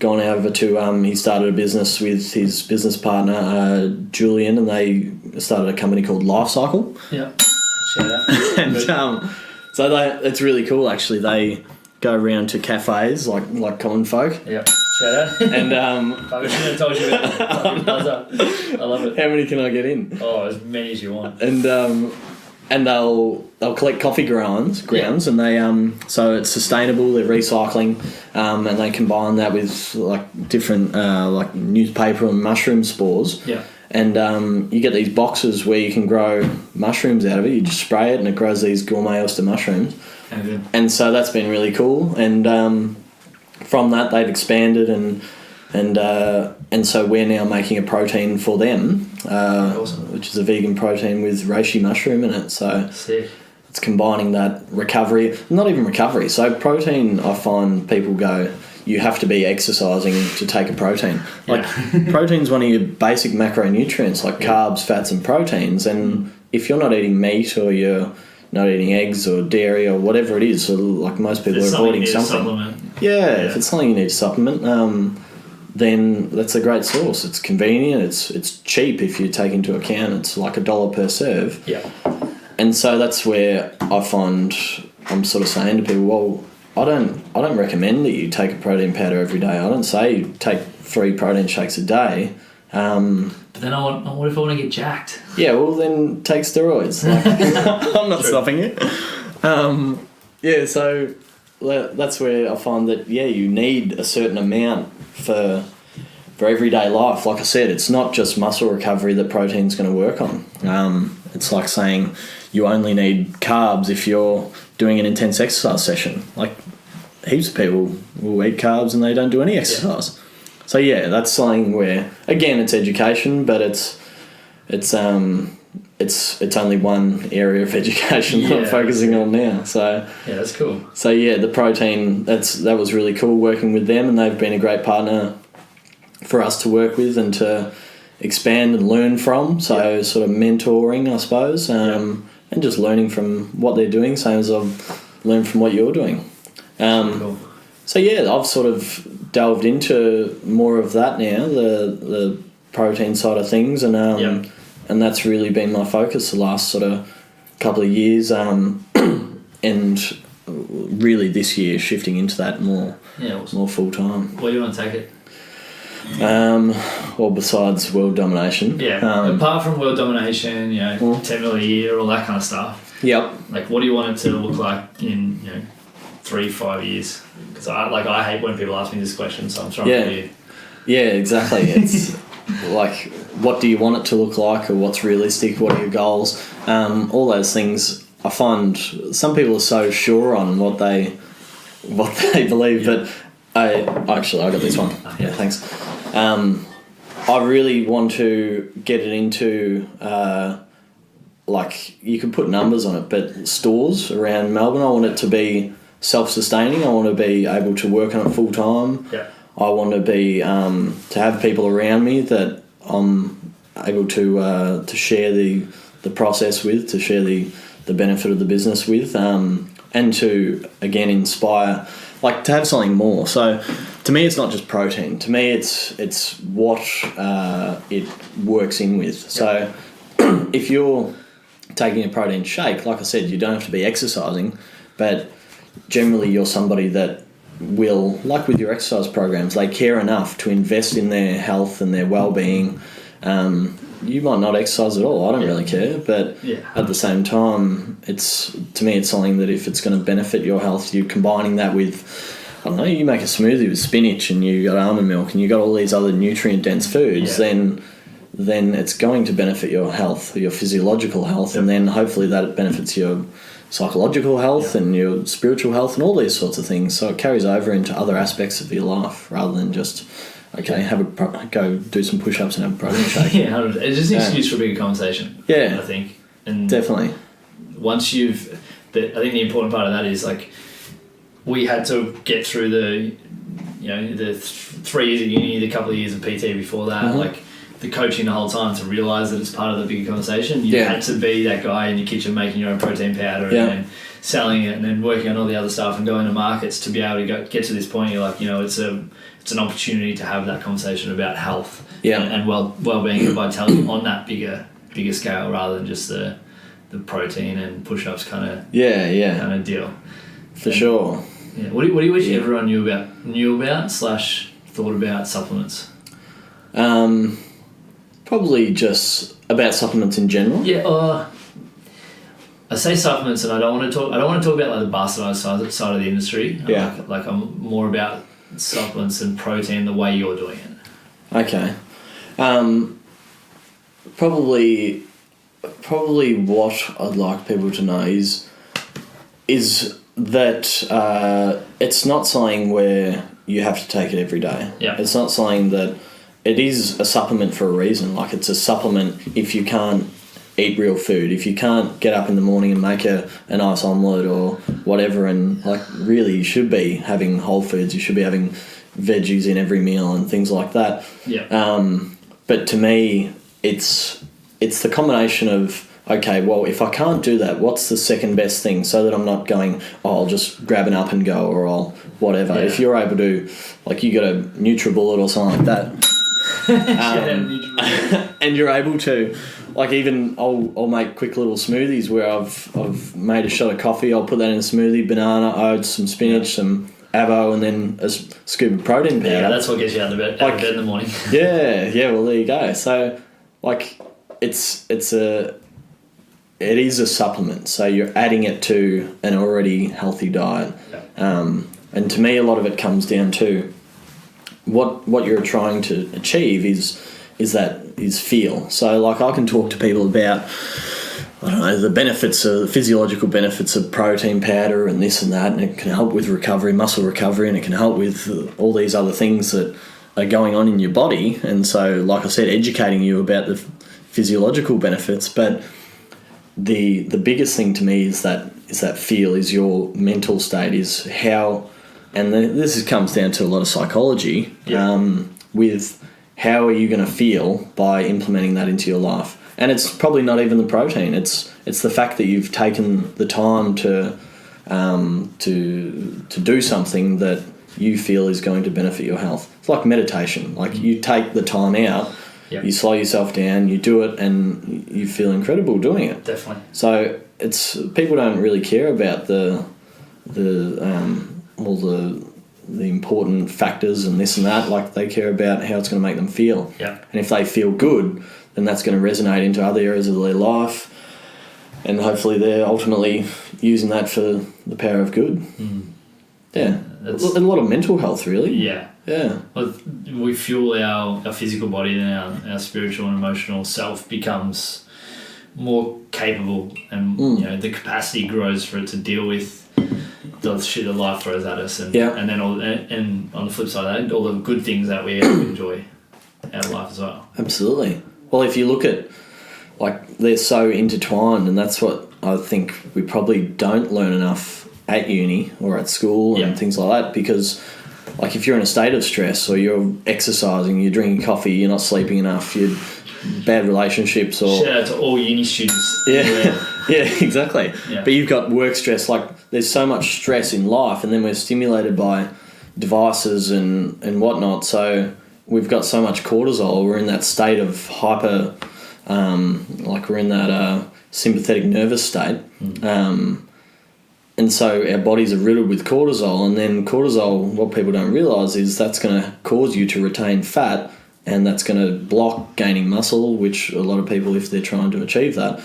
gone over to... he started a business with his business partner, Julian, and they started a company called Life Cycle. Yeah. Shout out. And so it's really cool, actually. They go around to cafes like common folk. Yeah. Shout out. And I shouldn't have told you about that. I love it. How many can I get in? Oh, as many as you want. And they'll collect coffee grounds, and they so it's sustainable. They're recycling, and they combine that with like different like newspaper and mushroom spores. Yeah. And you get these boxes where you can grow mushrooms out of it. You just spray it and it grows these gourmet oyster mushrooms. And so that's been really cool. And from that they've expanded and so we're now making a protein for them, awesome. which is a vegan protein with reishi mushroom in it. So sick. It's combining that recovery, not even recovery. So protein, I find people go, you have to be exercising to take a protein. Like protein's one of your basic macronutrients, like carbs, fats and proteins. And if you're not eating meat or you're not eating eggs or dairy or whatever it is, so like most people are avoiding something. If it's something you need to supplement, then that's a great source. It's convenient, it's cheap if you take into account it's like $1 per serve. Yeah. And so that's where I find I'm sort of saying to people, well, I don't recommend that you take a protein powder every day. I don't say you take 3 protein shakes a day. But then what if I want to get jacked? Yeah, well then take steroids. Like, I'm not stopping you. So that's where I find that you need a certain amount for everyday life. Like I said, it's not just muscle recovery that protein's going to work on. It's like saying you only need carbs if you're doing an intense exercise session. Like heaps of people will eat carbs and they don't do any exercise. So that's something where again it's education, but it's only one area of education that I'm focusing on now. So that's cool. So the protein that was really cool working with them, and they've been a great partner for us to work with and to expand and learn from. So sort of mentoring, I suppose, and just learning from what they're doing, same as I've learned from what you're doing. Cool. So I've sort of delved into more of that now, the protein side of things, and that's really been my focus the last sort of couple of years, and really this year shifting into that more full time. Where do you want to take it? Well, besides world domination. Apart from world domination, 10 million a year, all that kind of stuff. Yep. Like, what do you want it to look like in 3-5 years? Because I hate when people ask me this question, so I'm trying to hear. Yeah, exactly. It's like, what do you want it to look like, or what's realistic? What are your goals? All those things. I find some people are so sure on what they believe, but I got this one. Thanks. I really want to get it into you can put numbers on it, but stores around Melbourne. I want it to be self-sustaining. I want to be able to work on it full time. I want to be to have people around me that I'm able to share the process with, to share the benefit of the business with, and to again inspire, like to have something more. So to me, it's not just protein. To me, it's what it works in with. So if you're taking a protein shake, like I said, you don't have to be exercising, but generally you're somebody that will, like with your exercise programs, they care enough to invest in their health and their well-being. You might not exercise at all, I don't really care, but at the same time, to me it's something that if it's going to benefit your health, you're combining that with, I don't know, you make a smoothie with spinach and you got almond milk and you got all these other nutrient-dense foods, then it's going to benefit your health, your physiological health, and then hopefully that benefits your psychological health and your spiritual health and all these sorts of things. So it carries over into other aspects of your life rather than just, go do some push-ups and have a protein shake. It's just an excuse for a bigger conversation. I think. And definitely. Once I think the important part of that is like, we had to get through the 3 years at uni, the couple of years of PT before that, like the coaching the whole time to realise that it's part of the bigger conversation. You had to be that guy in your kitchen making your own protein powder and then selling it and then working on all the other stuff and going to markets to be able to get to this point. You're like, it's an opportunity to have that conversation about health and well-being and vitality on that bigger scale rather than just the protein and push-ups kind of deal. For sure. Yeah. What do you wish everyone knew about / thought about supplements? Probably just about supplements in general. I say supplements, and I don't want to talk about like the bastardized side of the industry. Like I'm more about supplements and protein the way you're doing it. Okay. probably what I'd like people to know is that it's not something where you have to take it every day. Yeah. It's not something that it is a supplement for a reason. Like, it's a supplement if you can't eat real food, if you can't get up in the morning and make a nice omelette or whatever, and like really you should be having whole foods, you should be having veggies in every meal and things like that. Yeah. But to me, it's the combination of, okay, well, if I can't do that, what's the second best thing so that I'm not going, oh, I'll just grab an Up and Go or I'll whatever. Yeah. If you're able to, like, you got a NutriBullet or something like that, and you're able to, like, even I'll make quick little smoothies where I've made a shot of coffee, I'll put that in a smoothie, banana, oats, some spinach, some avo, and then a scoop of protein powder. Yeah, that's what gets you out of bed in the morning. yeah, well, there you go. So, like, it is a supplement, so you're adding it to an already healthy diet. Yeah. And to me, a lot of it comes down to what you're trying to achieve is feel. So, like, I can talk to people about, I don't know, the physiological benefits of protein powder and this and that, and it can help with recovery, muscle recovery, and it can help with all these other things that are going on in your body. And so, like I said, educating you about the physiological benefits, but the biggest thing to me is that feel, is your mental state, is how, and this comes down to a lot of psychology, with how are you going to feel by implementing that into your life. And it's probably not even the protein, it's the fact that you've taken the time to do something that you feel is going to benefit your health. It's like meditation. Like, you take the time out, you slow yourself down, you do it, and you feel incredible doing it. Definitely. So people don't really care about all the important factors and this and that. Like, they care about how it's going to make them feel. Yeah. And if they feel good, then that's going to resonate into other areas of their life, and hopefully they're ultimately using that for the power of good. Yeah. A lot of mental health, really. Yeah. Yeah. Well, we fuel our physical body, and our spiritual and emotional self becomes more capable, and the capacity grows for it to deal with the shit that life throws at us, and then and on the flip side of that, all the good things that we enjoy out of life as well. Absolutely. Well, if you look at, like, they're so intertwined, and that's what I think we probably don't learn enough at uni or at school and things like that, because, like, if you're in a state of stress, or you're exercising, you're drinking coffee, you're not sleeping enough, you're bad relationships, or shout out to all uni students. Yeah, exactly. Yeah. But you've got work stress. Like, there's so much stress in life, and then we're stimulated by devices and whatnot. So we've got so much cortisol. We're in that state of hyper, like, we're in that sympathetic nervous state. And so our bodies are riddled with cortisol, and then cortisol, what people don't realise is that's going to cause you to retain fat, and that's going to block gaining muscle, which a lot of people, if they're trying to achieve that,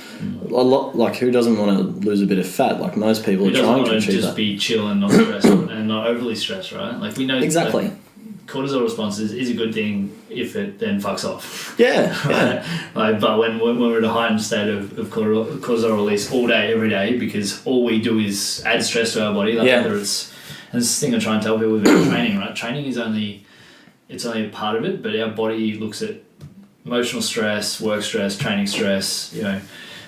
a lot, like, who doesn't want to lose a bit of fat? Like, most people are trying to achieve that. Just be chill and not stressed and not overly stressed, right? Like, we know exactly. Like, cortisol response is a good thing if it then fucks off. Yeah. Like, but when we're in a heightened state of cortisol release all day, every day, because all we do is add stress to our body, like whether it's, and this thing I try and tell people about training, right? Training is only a part of it, but our body looks at emotional stress, work stress, training stress,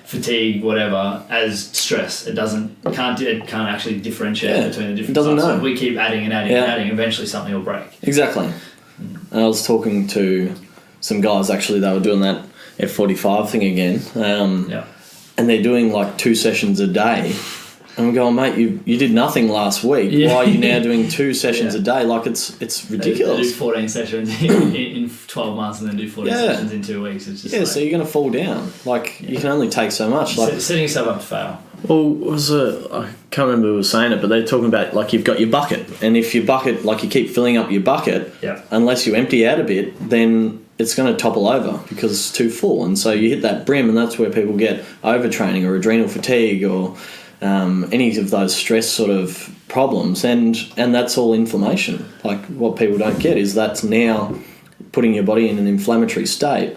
fatigue, whatever, as stress. It can't actually differentiate between the different doesn't parts. know. So we keep adding and adding and adding, eventually something will break. Exactly. And I was talking to some guys, actually, they were doing that F45 thing again. And they're doing like 2 sessions a day. And I'm going, mate, you did nothing last week. Why are you now doing 2 sessions a day? Like, it's ridiculous. They do 14 sessions in 12 months and then do 14 sessions in 2 weeks. It's just so you're going to fall down. Like, you can only take so much. Like, setting yourself up to fail. Well, I can't remember who was saying it, but they're talking about, like, you've got your bucket. And if your bucket, like, you keep filling up your bucket, unless you empty out a bit, then it's going to topple over because it's too full. And so you hit that brim, and that's where people get overtraining or adrenal fatigue or any of those stress sort of problems, and that's all inflammation. Like, what people don't get is that's now putting your body in an inflammatory state,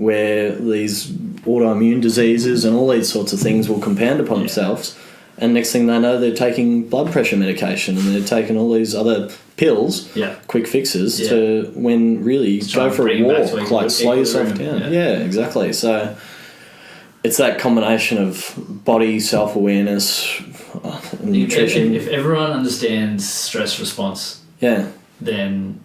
where these autoimmune diseases and all these sorts of things will compound upon themselves. And next thing they know, they're taking blood pressure medication and they're taking all these other pills, quick fixes, to when really go for a walk, like slow yourself down. Yeah, exactly. So it's that combination of body self-awareness, nutrition. If everyone understands stress response, then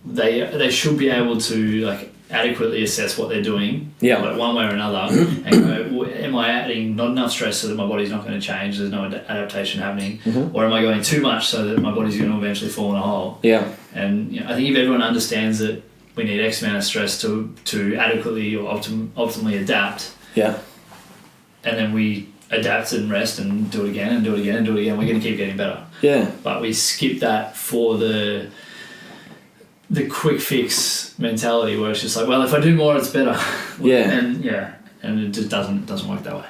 they should be able to like adequately assess what they're doing, like one way or another, and go, am I adding not enough stress so that my body's not going to change, there's no adaptation happening, or am I going too much so that my body's going to eventually fall in a hole? And I think if everyone understands that we need X amount of stress to adequately or optimally adapt, and then we adapt and rest and do it again and do it again and do it again, we're going to keep getting better. But we skip that for the quick fix mentality where it's just like, well, if I do more, it's better. And it just doesn't work that way,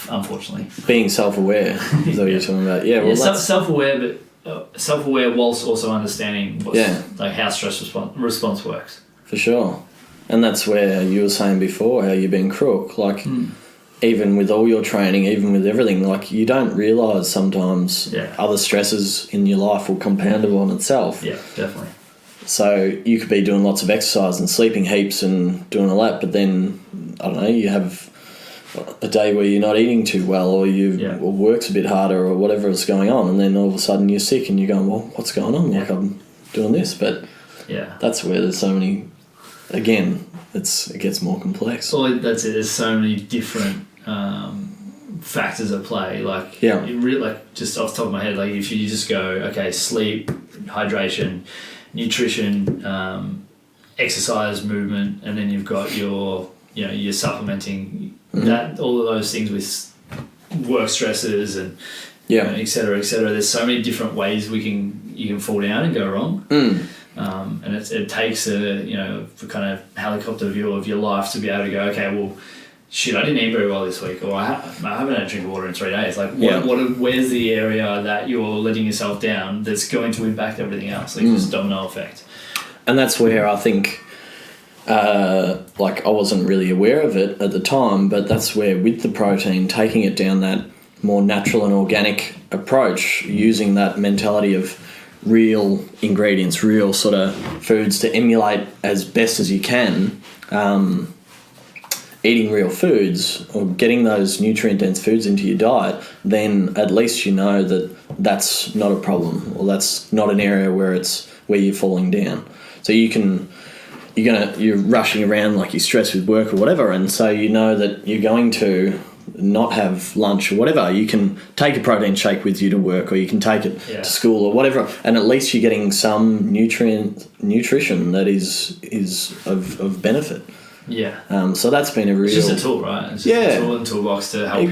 unfortunately. Being self-aware is what you're talking about. Self-aware, but self-aware whilst also understanding like how stress response works. For sure. And that's where you were saying before how you've been crook, like even with all your training, even with everything, like you don't realise sometimes other stresses in your life will compound upon itself. Yeah, definitely. So you could be doing lots of exercise and sleeping heaps and doing all that, but then, I don't know, you have a day where you're not eating too well or or work's a bit harder or whatever is going on, and then all of a sudden you're sick and you're going, well, what's going on? Like I'm doing this, but that's where there's so many, again, it gets more complex. Well, that's it. There's so many different factors at play. Like, like just off the top of my head, like if you just go, okay, sleep, hydration, nutrition, exercise, movement, and then you've got your supplementing, that all of those things with work stresses and et cetera, et cetera. There's so many different ways you can fall down and go wrong. And it takes a kind of helicopter view of your life to be able to go, okay, well, shit, I didn't eat very well this week, or I haven't had a drink of water in 3 days. Like, where's the area that you're letting yourself down that's going to impact everything else? Like, just domino effect. And that's where I think, like, I wasn't really aware of it at the time, but that's where with the protein, taking it down that more natural and organic approach, using that mentality of real ingredients, real sort of foods to emulate as best as you can, eating real foods or getting those nutrient-dense foods into your diet, then at least you know that that's not a problem or that's not an area where you're falling down. So you're rushing around like you're stressed with work or whatever, and so you know that you're going to not have lunch or whatever. You can take a protein shake with you to work, or you can take it to school or whatever, and at least you're getting some nutrition that is of benefit. So that's been a real... It's just a tool, right? It's just a tool and toolbox to help you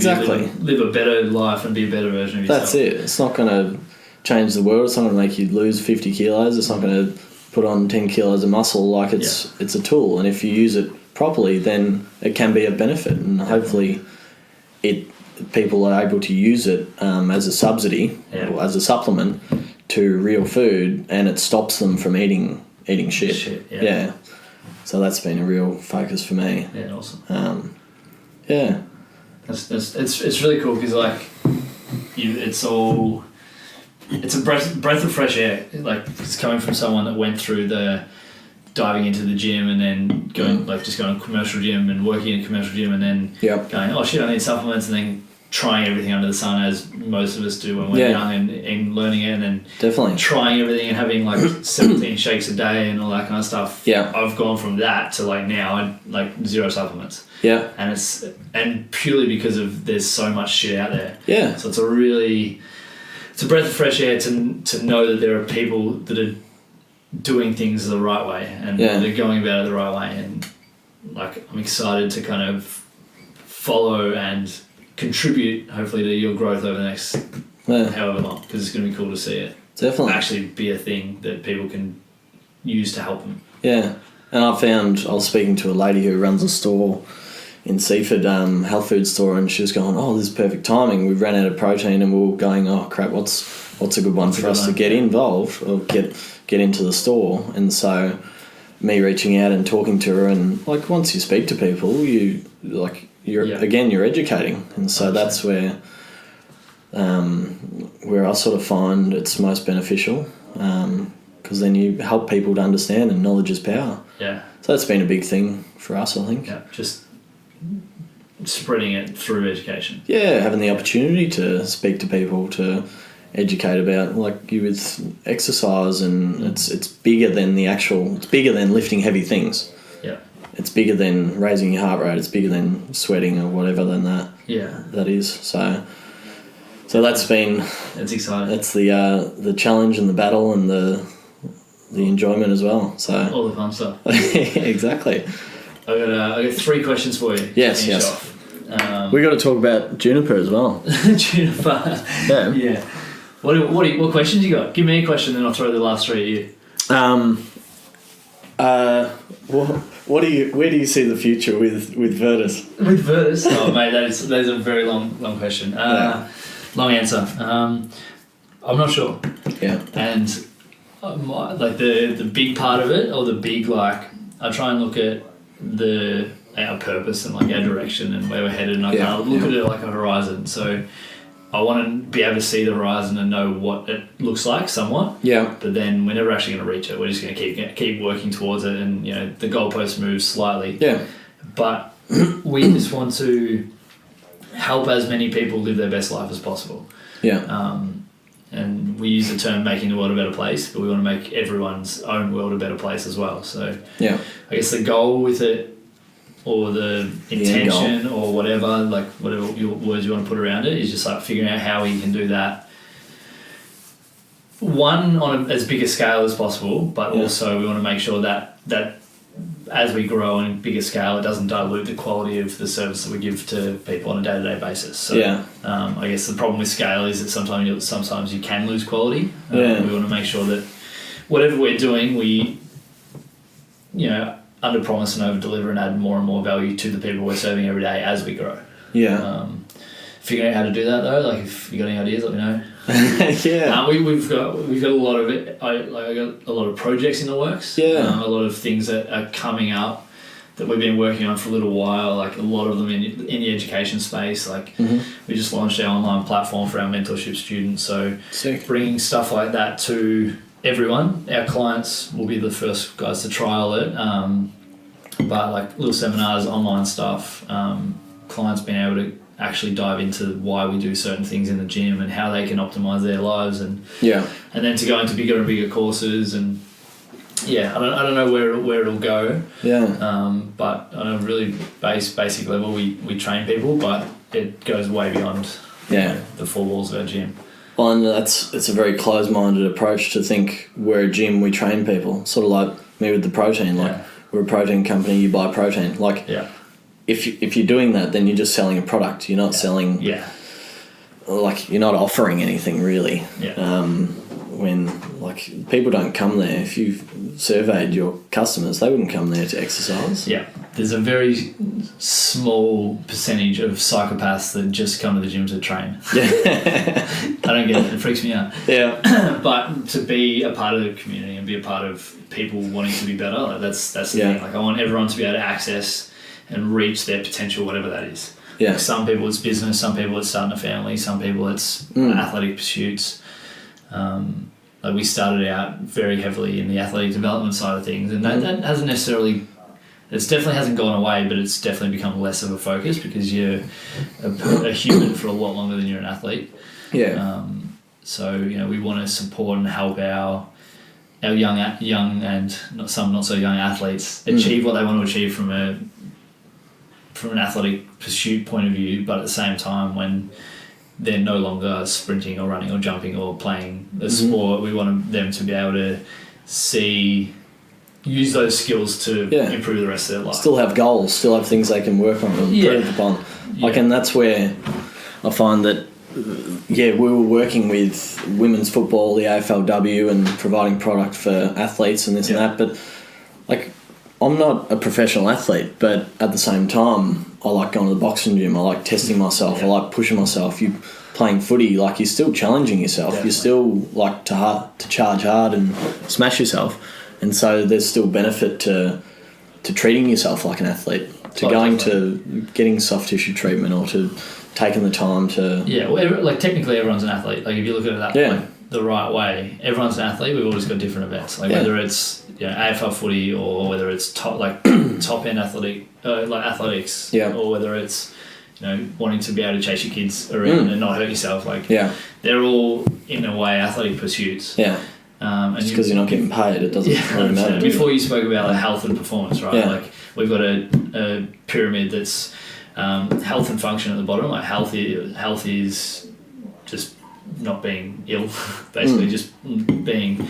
live a better life and be a better version of yourself. That's it. It's not going to change the world. It's not going to make you lose 50 kilos. It's not going to put on 10 kilos of muscle. Like, it's a tool, and if you use it properly, then it can be a benefit, and hopefully people are able to use it as a subsidy or as a supplement to real food, and it stops them from eating shit. So that's been a real focus for me. Yeah, awesome. It's really cool because it's a breath of fresh air. Like, it's coming from someone that went through the diving into the gym and then going just going to a commercial gym and working in a commercial gym and then going, oh shit, I need supplements, and then trying everything under the sun, as most of us do when we're young, and learning it, and then definitely trying everything and having 17 shakes a day and all that kind of stuff. I've gone from that to now zero supplements. And purely because of there's so much shit out there. So it's a breath of fresh air to know that there are people that are doing things the right way and they're going about it the right way, and I'm excited to kind of follow and contribute hopefully to your growth over the next however long, because it's going to be cool to see it actually be a thing that people can use to help them. And I was speaking to a lady who runs a store in Seaford, health food store, and she was going, oh, this is perfect timing, we've ran out of protein, and we were going, oh crap, what's a good one for us to get involved or get into the store. And so me reaching out and talking to her, and like once you speak to people, you're educating, and so 100%. That's where I sort of find it's most beneficial, because then you help people to understand, and knowledge is power. Yeah. So that's been a big thing for us, I think. Yeah, just spreading it through education. Yeah, having the opportunity to speak to people, to educate about, like you with exercise, and it's bigger than it's bigger than lifting heavy things. Yeah. It's bigger than raising your heart rate, it's bigger than sweating or whatever than that. Yeah. That is. So that's been... It's exciting. That's the challenge and the battle and the enjoyment as well. So all the fun stuff. Exactly. I got 3 questions for you. Yes. We got to talk about Juniper as well. Juniper. Yeah. Yeah. What questions you got? Give me a question, then I'll throw the last 3 at you. Where do you see the future with Virtus? With Virtus? Oh, mate, that is a very long question. Long answer. I'm not sure. Yeah. And like the big part of it, or the big, like, I try and look at our purpose and like our direction and where we're headed, and I kind of look at it like a horizon. So I want to be able to see the horizon and know what it looks like somewhat. Yeah. But then we're never actually going to reach it. We're just going to keep working towards it, and the goalpost moves slightly. Yeah. But we just want to help as many people live their best life as possible. Yeah. And we use the term making the world a better place, but we want to make everyone's own world a better place as well. So I guess the goal with it, or the intention, or whatever your words you want to put around it, is just like figuring out how we can do that. One, on as big a scale as possible, but also we want to make sure that as we grow on a bigger scale, it doesn't dilute the quality of the service that we give to people on a day-to-day basis. So I guess the problem with scale is that sometimes you can lose quality. We want to make sure that whatever we're doing, we under promise and over deliver, and add more and more value to the people we're serving every day as we grow. Figuring out how to do that though, like if you got any ideas, let me know. We've got a lot of it. I got a lot of projects in the works. A lot of things that are coming up that we've been working on for a little while. Like a lot of them in the education space. Like we just launched our online platform for our mentorship students. So bringing stuff like that to everyone. Our clients will be the first guys to trial it, but like little seminars, online stuff, clients being able to actually dive into why we do certain things in the gym and how they can optimize their lives, and then to go into bigger and bigger courses, and I don't know where it'll go, but on a really basic level we train people, but it goes way beyond the 4 walls of our gym. Well, and it's a very closed-minded approach to think we're a gym, we train people. Sort of like me with the protein. Like we're a protein company, you buy protein. Like if you're doing that, then you're just selling a product. You're not selling. Like you're not offering anything really. When like people don't come there. If you've surveyed your customers, they wouldn't come there to exercise. There's a very small percentage of psychopaths that just come to the gym to train. I don't get it. It freaks me out. But to be a part of the community and be a part of people wanting to be better, like that's the thing. Like I want everyone to be able to access and reach their potential, whatever that is. Like some people it's business, some people it's starting a family, some people it's athletic pursuits. Like we started out very heavily in the athletic development side of things, and that hasn't necessarily... It definitely hasn't gone away, but it's definitely become less of a focus because you're a human for a lot longer than you're an athlete. So we want to support and help our young and not so young athletes achieve what they want to achieve from an athletic pursuit point of view, but at the same time when they're no longer sprinting or running or jumping or playing a sport, we want them to be able to use those skills to improve the rest of their life. Still have goals, still have things they can work on and improve upon. Like, and that's where I find that, we were working with women's football, the AFLW, and providing product for athletes and this and that. But, like, I'm not a professional athlete, but at the same time, I like going to the boxing gym. I like testing myself. I like pushing myself. You playing footy, like, you're still challenging yourself. You're still like to charge hard and smash yourself. And so there's still benefit to treating yourself like an athlete, to going to getting soft tissue treatment, or to taking the time to... Yeah, well, like technically everyone's an athlete. Like if you look at it that like, the right way, everyone's an athlete. We've always got different events. Like whether it's AFL footy, or whether it's top end athletics, or whether it's wanting to be able to chase your kids around and not hurt yourself. Like they're all in a way athletic pursuits. Yeah. And just because you're not getting paid, it doesn't really matter. Before you spoke about like health and performance, right? Yeah. Like we've got a pyramid that's health and function at the bottom. Like health is just not being ill, basically just being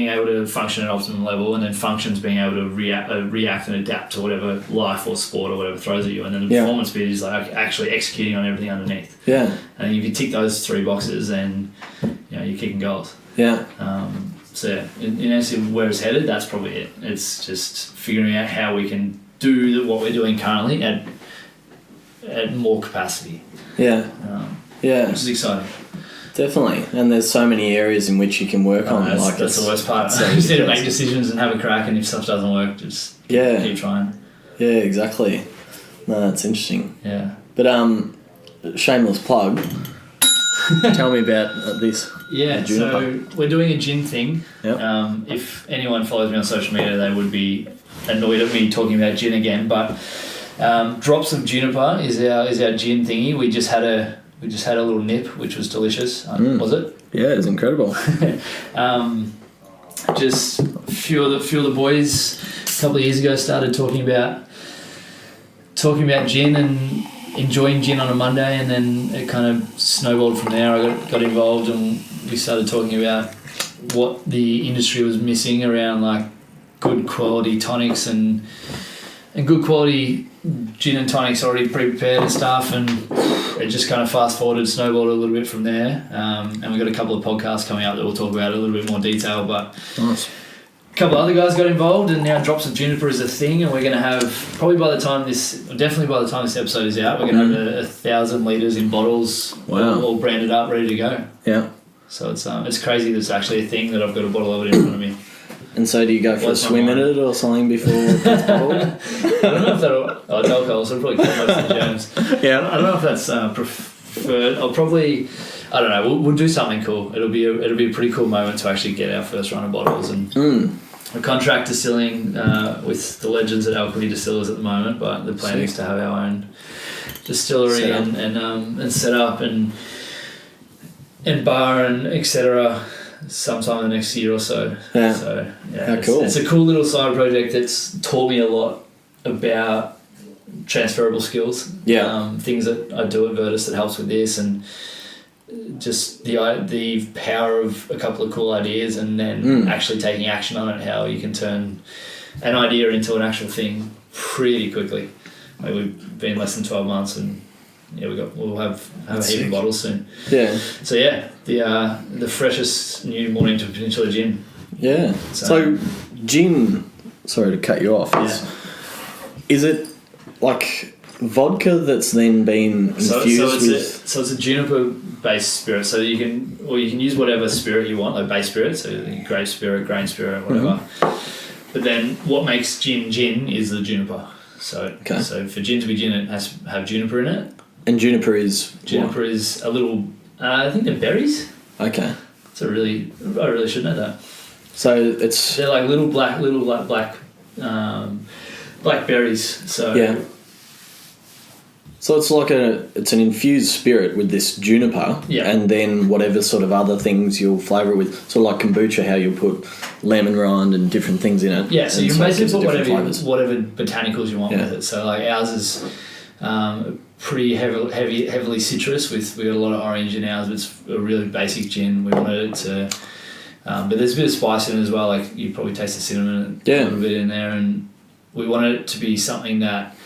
able to function at an optimum level, and then functions being able to react and adapt to whatever life or sport or whatever throws at you, and then the performance bit is like actually executing on everything underneath. Yeah. And if you tick those 3 boxes, then you're kicking goals. Yeah. So in essence, where it's headed, that's probably it. It's just figuring out how we can do what we're doing currently at more capacity. Yeah. Which is exciting. Definitely, and there's so many areas in which you can work on. That's the worst part. So you just need to make decisions and have a crack, and if stuff doesn't work, just keep trying. Yeah, exactly. No, that's interesting. Yeah. But shameless plug. Tell me about this. Yeah, so we're doing a gin thing. Yep. If anyone follows me on social media, they would be annoyed at me talking about gin again. But Drops of Juniper is our gin thingy. We just had a little nip, which was delicious. Was it? Yeah, it was incredible. Just a few of the boys a couple of years ago started talking about gin and enjoying gin on a Monday, and then it kind of snowballed from there. I got involved, and we started talking about what the industry was missing around like good quality tonics and good quality gin and tonics already pre-prepared and stuff, and it just kind of fast-forwarded, snowballed a little bit from there. And we've got a couple of podcasts coming up that we'll talk about it a little bit more detail, but nice. A couple of other guys got involved, and now Drops of Juniper is a thing, and we're going to have, definitely by the time this episode is out, we're going to have 1,000 litres in bottles, all branded up, ready to go. Yeah. So it's crazy that it's actually a thing that I've got a bottle of it in front of me. And so do you go for a swim in it or something before it gets bottled? I don't know if that'll... Oh, it's alcohol, so it'll probably kill most of the germs. Yeah. I don't know if that's preferred. I'll probably... I don't know. We'll do something cool. It'll be a pretty cool moment to actually get our first run of bottles, and a contract distilling with the legends at Alchemy Distillers at the moment. But the plan is to have our own distillery and set up and bar and etc. sometime in the next year or so. Yeah. So cool. It's a cool little side project that's taught me a lot about transferable skills. Yeah. Things that I do at Virtus that helps with this, and just the power of a couple of cool ideas, and then actually taking action on it. How you can turn an idea into an actual thing pretty quickly. Like we've been less than 12 months, and we'll have a heap of bottles soon. Yeah. So the freshest new Mornington Peninsula gin. Yeah. So gin. Sorry to cut you off. Is it like vodka that's then been infused with? So it's a juniper-based spirit. So you can use whatever spirit you want, like base spirit. So grape spirit, grain spirit, whatever. But then what makes gin is the juniper. So for gin to be gin, it has to have juniper in it. And juniper is a little. I think they're berries. Okay. I really should know that. So they're like little black berries. So yeah. So it's like it's an infused spirit with this juniper, and then whatever sort of other things you'll flavour it with, sort of like kombucha, how you'll put lemon rind and different things in it. Yeah, so you can basically put whatever botanicals you want with it. So like ours is pretty heavily citrus. We got a lot of orange in ours, but it's a really basic gin. We wanted it to, but there's a bit of spice in it as well. Like you probably taste the cinnamon a little bit in there, and we wanted it to be something that.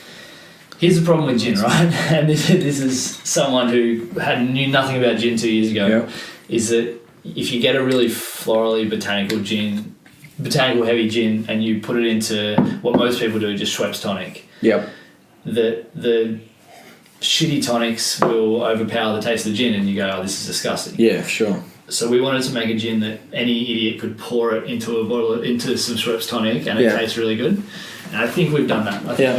Here's the problem with gin, right? And this is someone who knew nothing about gin 2 years ago. Is that if you get a really florally botanical heavy gin, and you put it into what most people do, just Schweppes tonic. Yep. The shitty tonics will overpower the taste of the gin, and you go, "Oh, this is disgusting." Yeah, sure. So we wanted to make a gin that any idiot could pour it into a bottle, into some Schweppes tonic, and it tastes really good. And I think we've done that. I think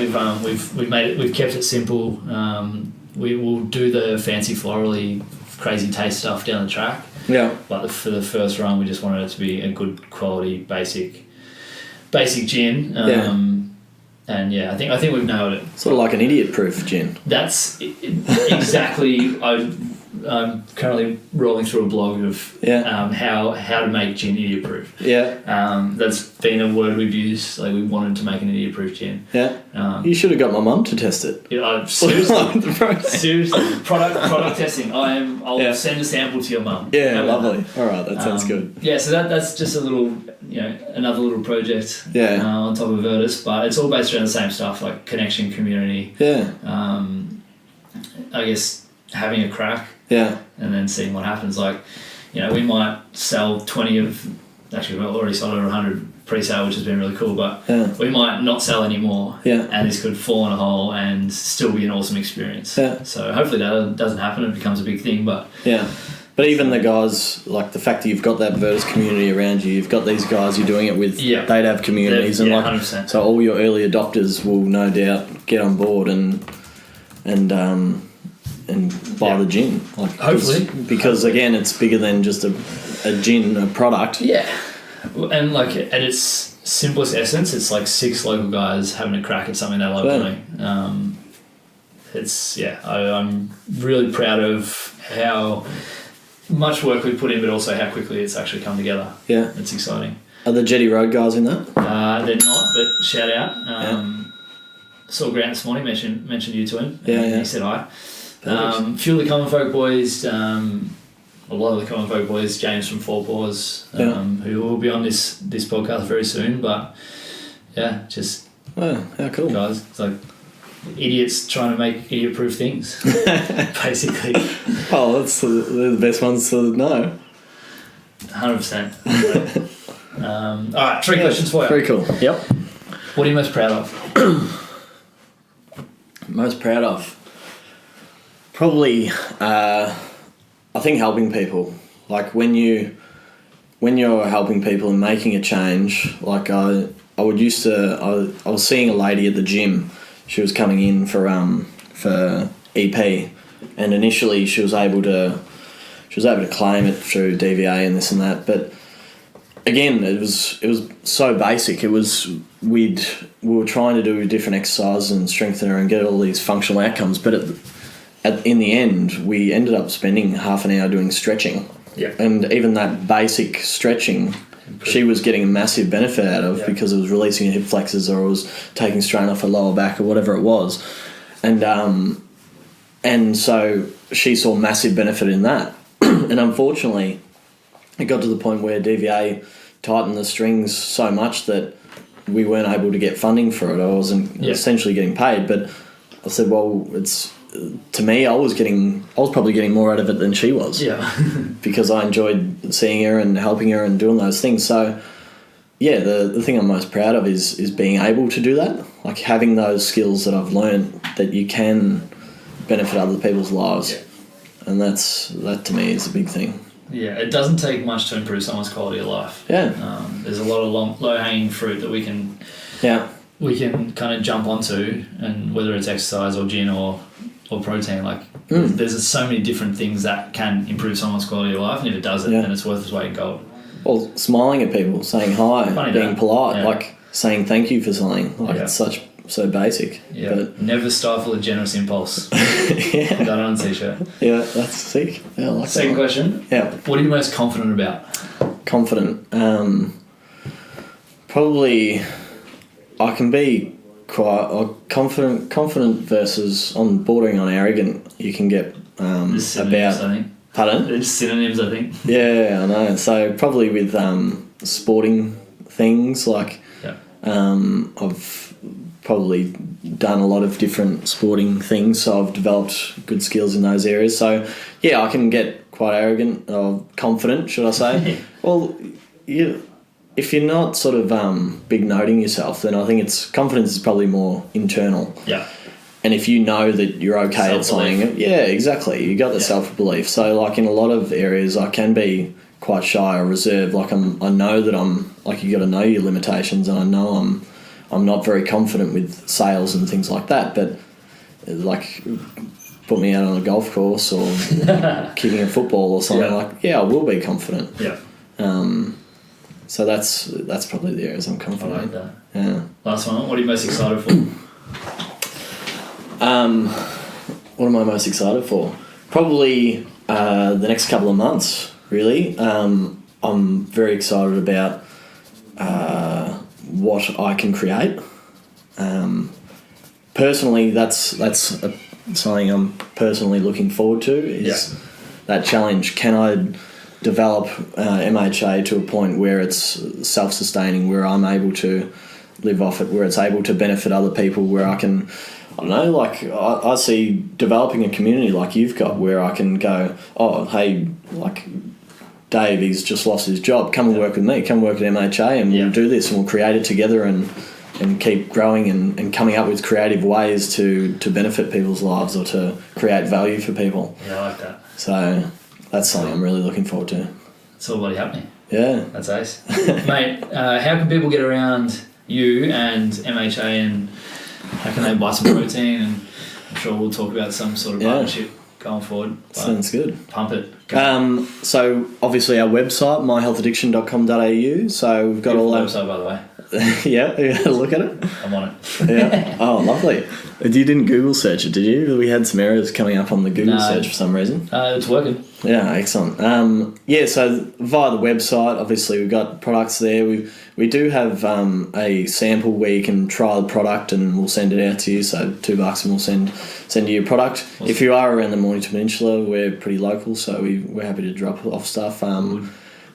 we've made it. We've kept it simple. We will do the fancy florally, crazy taste stuff down the track. Yeah. But for the first run, we just wanted it to be a good quality, basic gin. And I think we've nailed it. Sort of like an idiot-proof gin. That's exactly. I'm currently rolling through a blog of how to make gin idiot-proof. Yeah. That's been a word we've used. Like, we wanted to make an idiot-proof gin. Yeah. You should have got my mum to test it. Seriously, product testing. I'll send a sample to your mum. Yeah, lovely. All right, that sounds good. Yeah, so that's just a little, another little project. On top of Virtus, but it's all based around the same stuff, like connection, community. Yeah. I guess having a crack. Yeah. And then seeing what happens. Like, we might sell 20 of... Actually, we've already sold over 100 pre-sale, which has been really cool, but we might not sell any more. Yeah. And this could fall in a hole and still be an awesome experience. Yeah. So hopefully that doesn't happen. It becomes a big thing, but... Yeah. But even the guys, like the fact that you've got that Virtus community around you, you've got these guys you're doing it with, they'd have communities. And 100%. So all your early adopters will no doubt get on board and buy the gin. Like, hopefully. Because again, it's bigger than just a gin, a product. Yeah. And at its simplest essence, it's like 6 local guys having a crack at something they love doing. I'm really proud of how much work we put in, but also how quickly it's actually come together. Yeah. It's exciting. Are the Jetty Road guys in that? They're not, but shout out. Saw Grant this morning, mentioned you to him. He said hi. A few of the Common Folk boys, a lot of the Common Folk boys, James from Four Paws, who will be on this podcast very soon. But just how cool, guys. It's like idiots trying to make idiot-proof things, basically. Oh, they're the best ones to know. 100%. All right, 3 questions for you. Very cool. Yep. What are you most proud of? Most proud of? Probably, I think helping people. Like when you're helping people and making a change. Like I was seeing a lady at the gym. She was coming in for EP, and initially she was able to claim it through DVA and this and that. But again, it was so basic. It was we were trying to do different exercises and strengthen her and get all these functional outcomes. But in the end, we ended up spending half an hour doing stretching. Yeah. And even that basic stretching, she was getting a massive benefit out of because it was releasing her hip flexors or it was taking strain off her lower back or whatever it was. And so she saw massive benefit in that. And unfortunately, it got to the point where DVA tightened the strings so much that we weren't able to get funding for it. I wasn't essentially getting paid. But I said, well, to me, I was probably getting more out of it than she was. Yeah. Because I enjoyed seeing her and helping her and doing those things. So, yeah, the thing I'm most proud of is being able to do that. Like having those skills that I've learned that you can benefit other people's lives. Yeah. And that to me is a big thing. Yeah, it doesn't take much to improve someone's quality of life. Yeah. There's a lot of low-hanging fruit that we can kind of jump onto, and whether it's exercise or gin or protein, there's so many different things that can improve someone's quality of life, and if it does it, then it's worth its weight in gold. Or smiling at people, saying hi, being polite, saying thank you for something. It's so basic. Yeah. But never stifle a generous impulse. Got on a t-shirt. Yeah, that's sick. Yeah, I like that. Second question. Yeah. What are you most confident about? Confident. Probably I can be quite confident versus bordering on arrogant. You can get about. I think. Pardon? They're just synonyms, I think. Yeah, I know. So probably with sporting things, I've probably done a lot of different sporting things, so I've developed good skills in those areas. So yeah, I can get quite arrogant or confident, should I say? Well, if you're not sort of big noting yourself, then I think confidence is probably more internal. Yeah. and if you know that you're okay at something, yeah, exactly, you got the self-belief. So like in a lot of areas I can be quite shy or reserved. Like I know that I'm like, you got to know your limitations, and I know I'm not very confident with sales and things like that, but like put me out on a golf course or kicking a football or something, I will be confident. Yeah. So that's probably the areas I'm confident. I like that. Yeah. Last one. What are you most excited for? What am I most excited for? Probably the next couple of months, really. I'm very excited about what I can create. Personally, that's something I'm personally looking forward to, is that challenge. Can I develop MHA to a point where it's self-sustaining, where I'm able to live off it, where it's able to benefit other people, where I can, I don't know, like I see developing a community like you've got, where I can go, oh, hey, like Dave, he's just lost his job, come and work with me, come work at MHA, and we'll do this, and we'll create it together, and keep growing and coming up with creative ways to benefit people's lives or to create value for people. Yeah, I like that. So that's something I'm really looking forward to. It's all bloody happening. Yeah. That's ace. Mate, how can people get around you and MHA, and how can they buy some protein? And I'm sure we'll talk about some sort of partnership going forward. Sounds good. Pump it. So obviously our website, myhealthaddiction.com.au. So we've got all our website, by the way. Yeah, you had a look at it. I'm on it. Yeah. Oh, lovely. You didn't Google search it, did you? We had some errors coming up on the Google search for some reason. It's working. Yeah, excellent. So via the website, obviously we've got products there. We do have a sample where you can try the product, and we'll send it out to you. So $2 and we'll send you your product. Awesome. If you are around the Mornington Peninsula, we're pretty local, so we're happy to drop off stuff.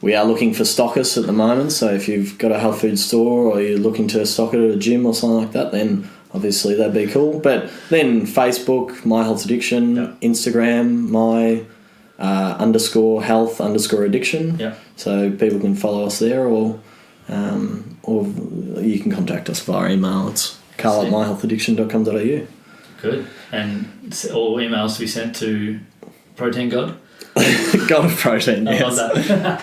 We are looking for stockists at the moment, so if you've got a health food store or you're looking to stock it at a gym or something like that, then obviously that'd be cool. But then Facebook, My Health Addiction, Instagram, my _health _addiction. Yeah. So people can follow us there, or you can contact us via email. It's carl@myhealthaddiction.com.au. Good. And all emails to be sent to Protein God? God of Protein, yes. I love that.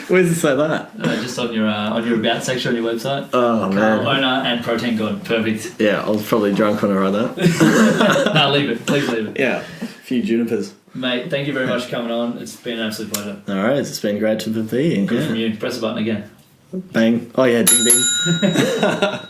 Where does it say that? Just on your about section on your website. Oh, man. Carl Owner and Protein God. Perfect. Yeah, I was probably drunk when I wrote that. No, leave it. Please leave it. Yeah, a few junipers. Mate, thank you very much for coming on. It's been an absolute pleasure. All right, it's been great to be here. Good from you. Press the button again. Bang. Oh, yeah, ding, ding.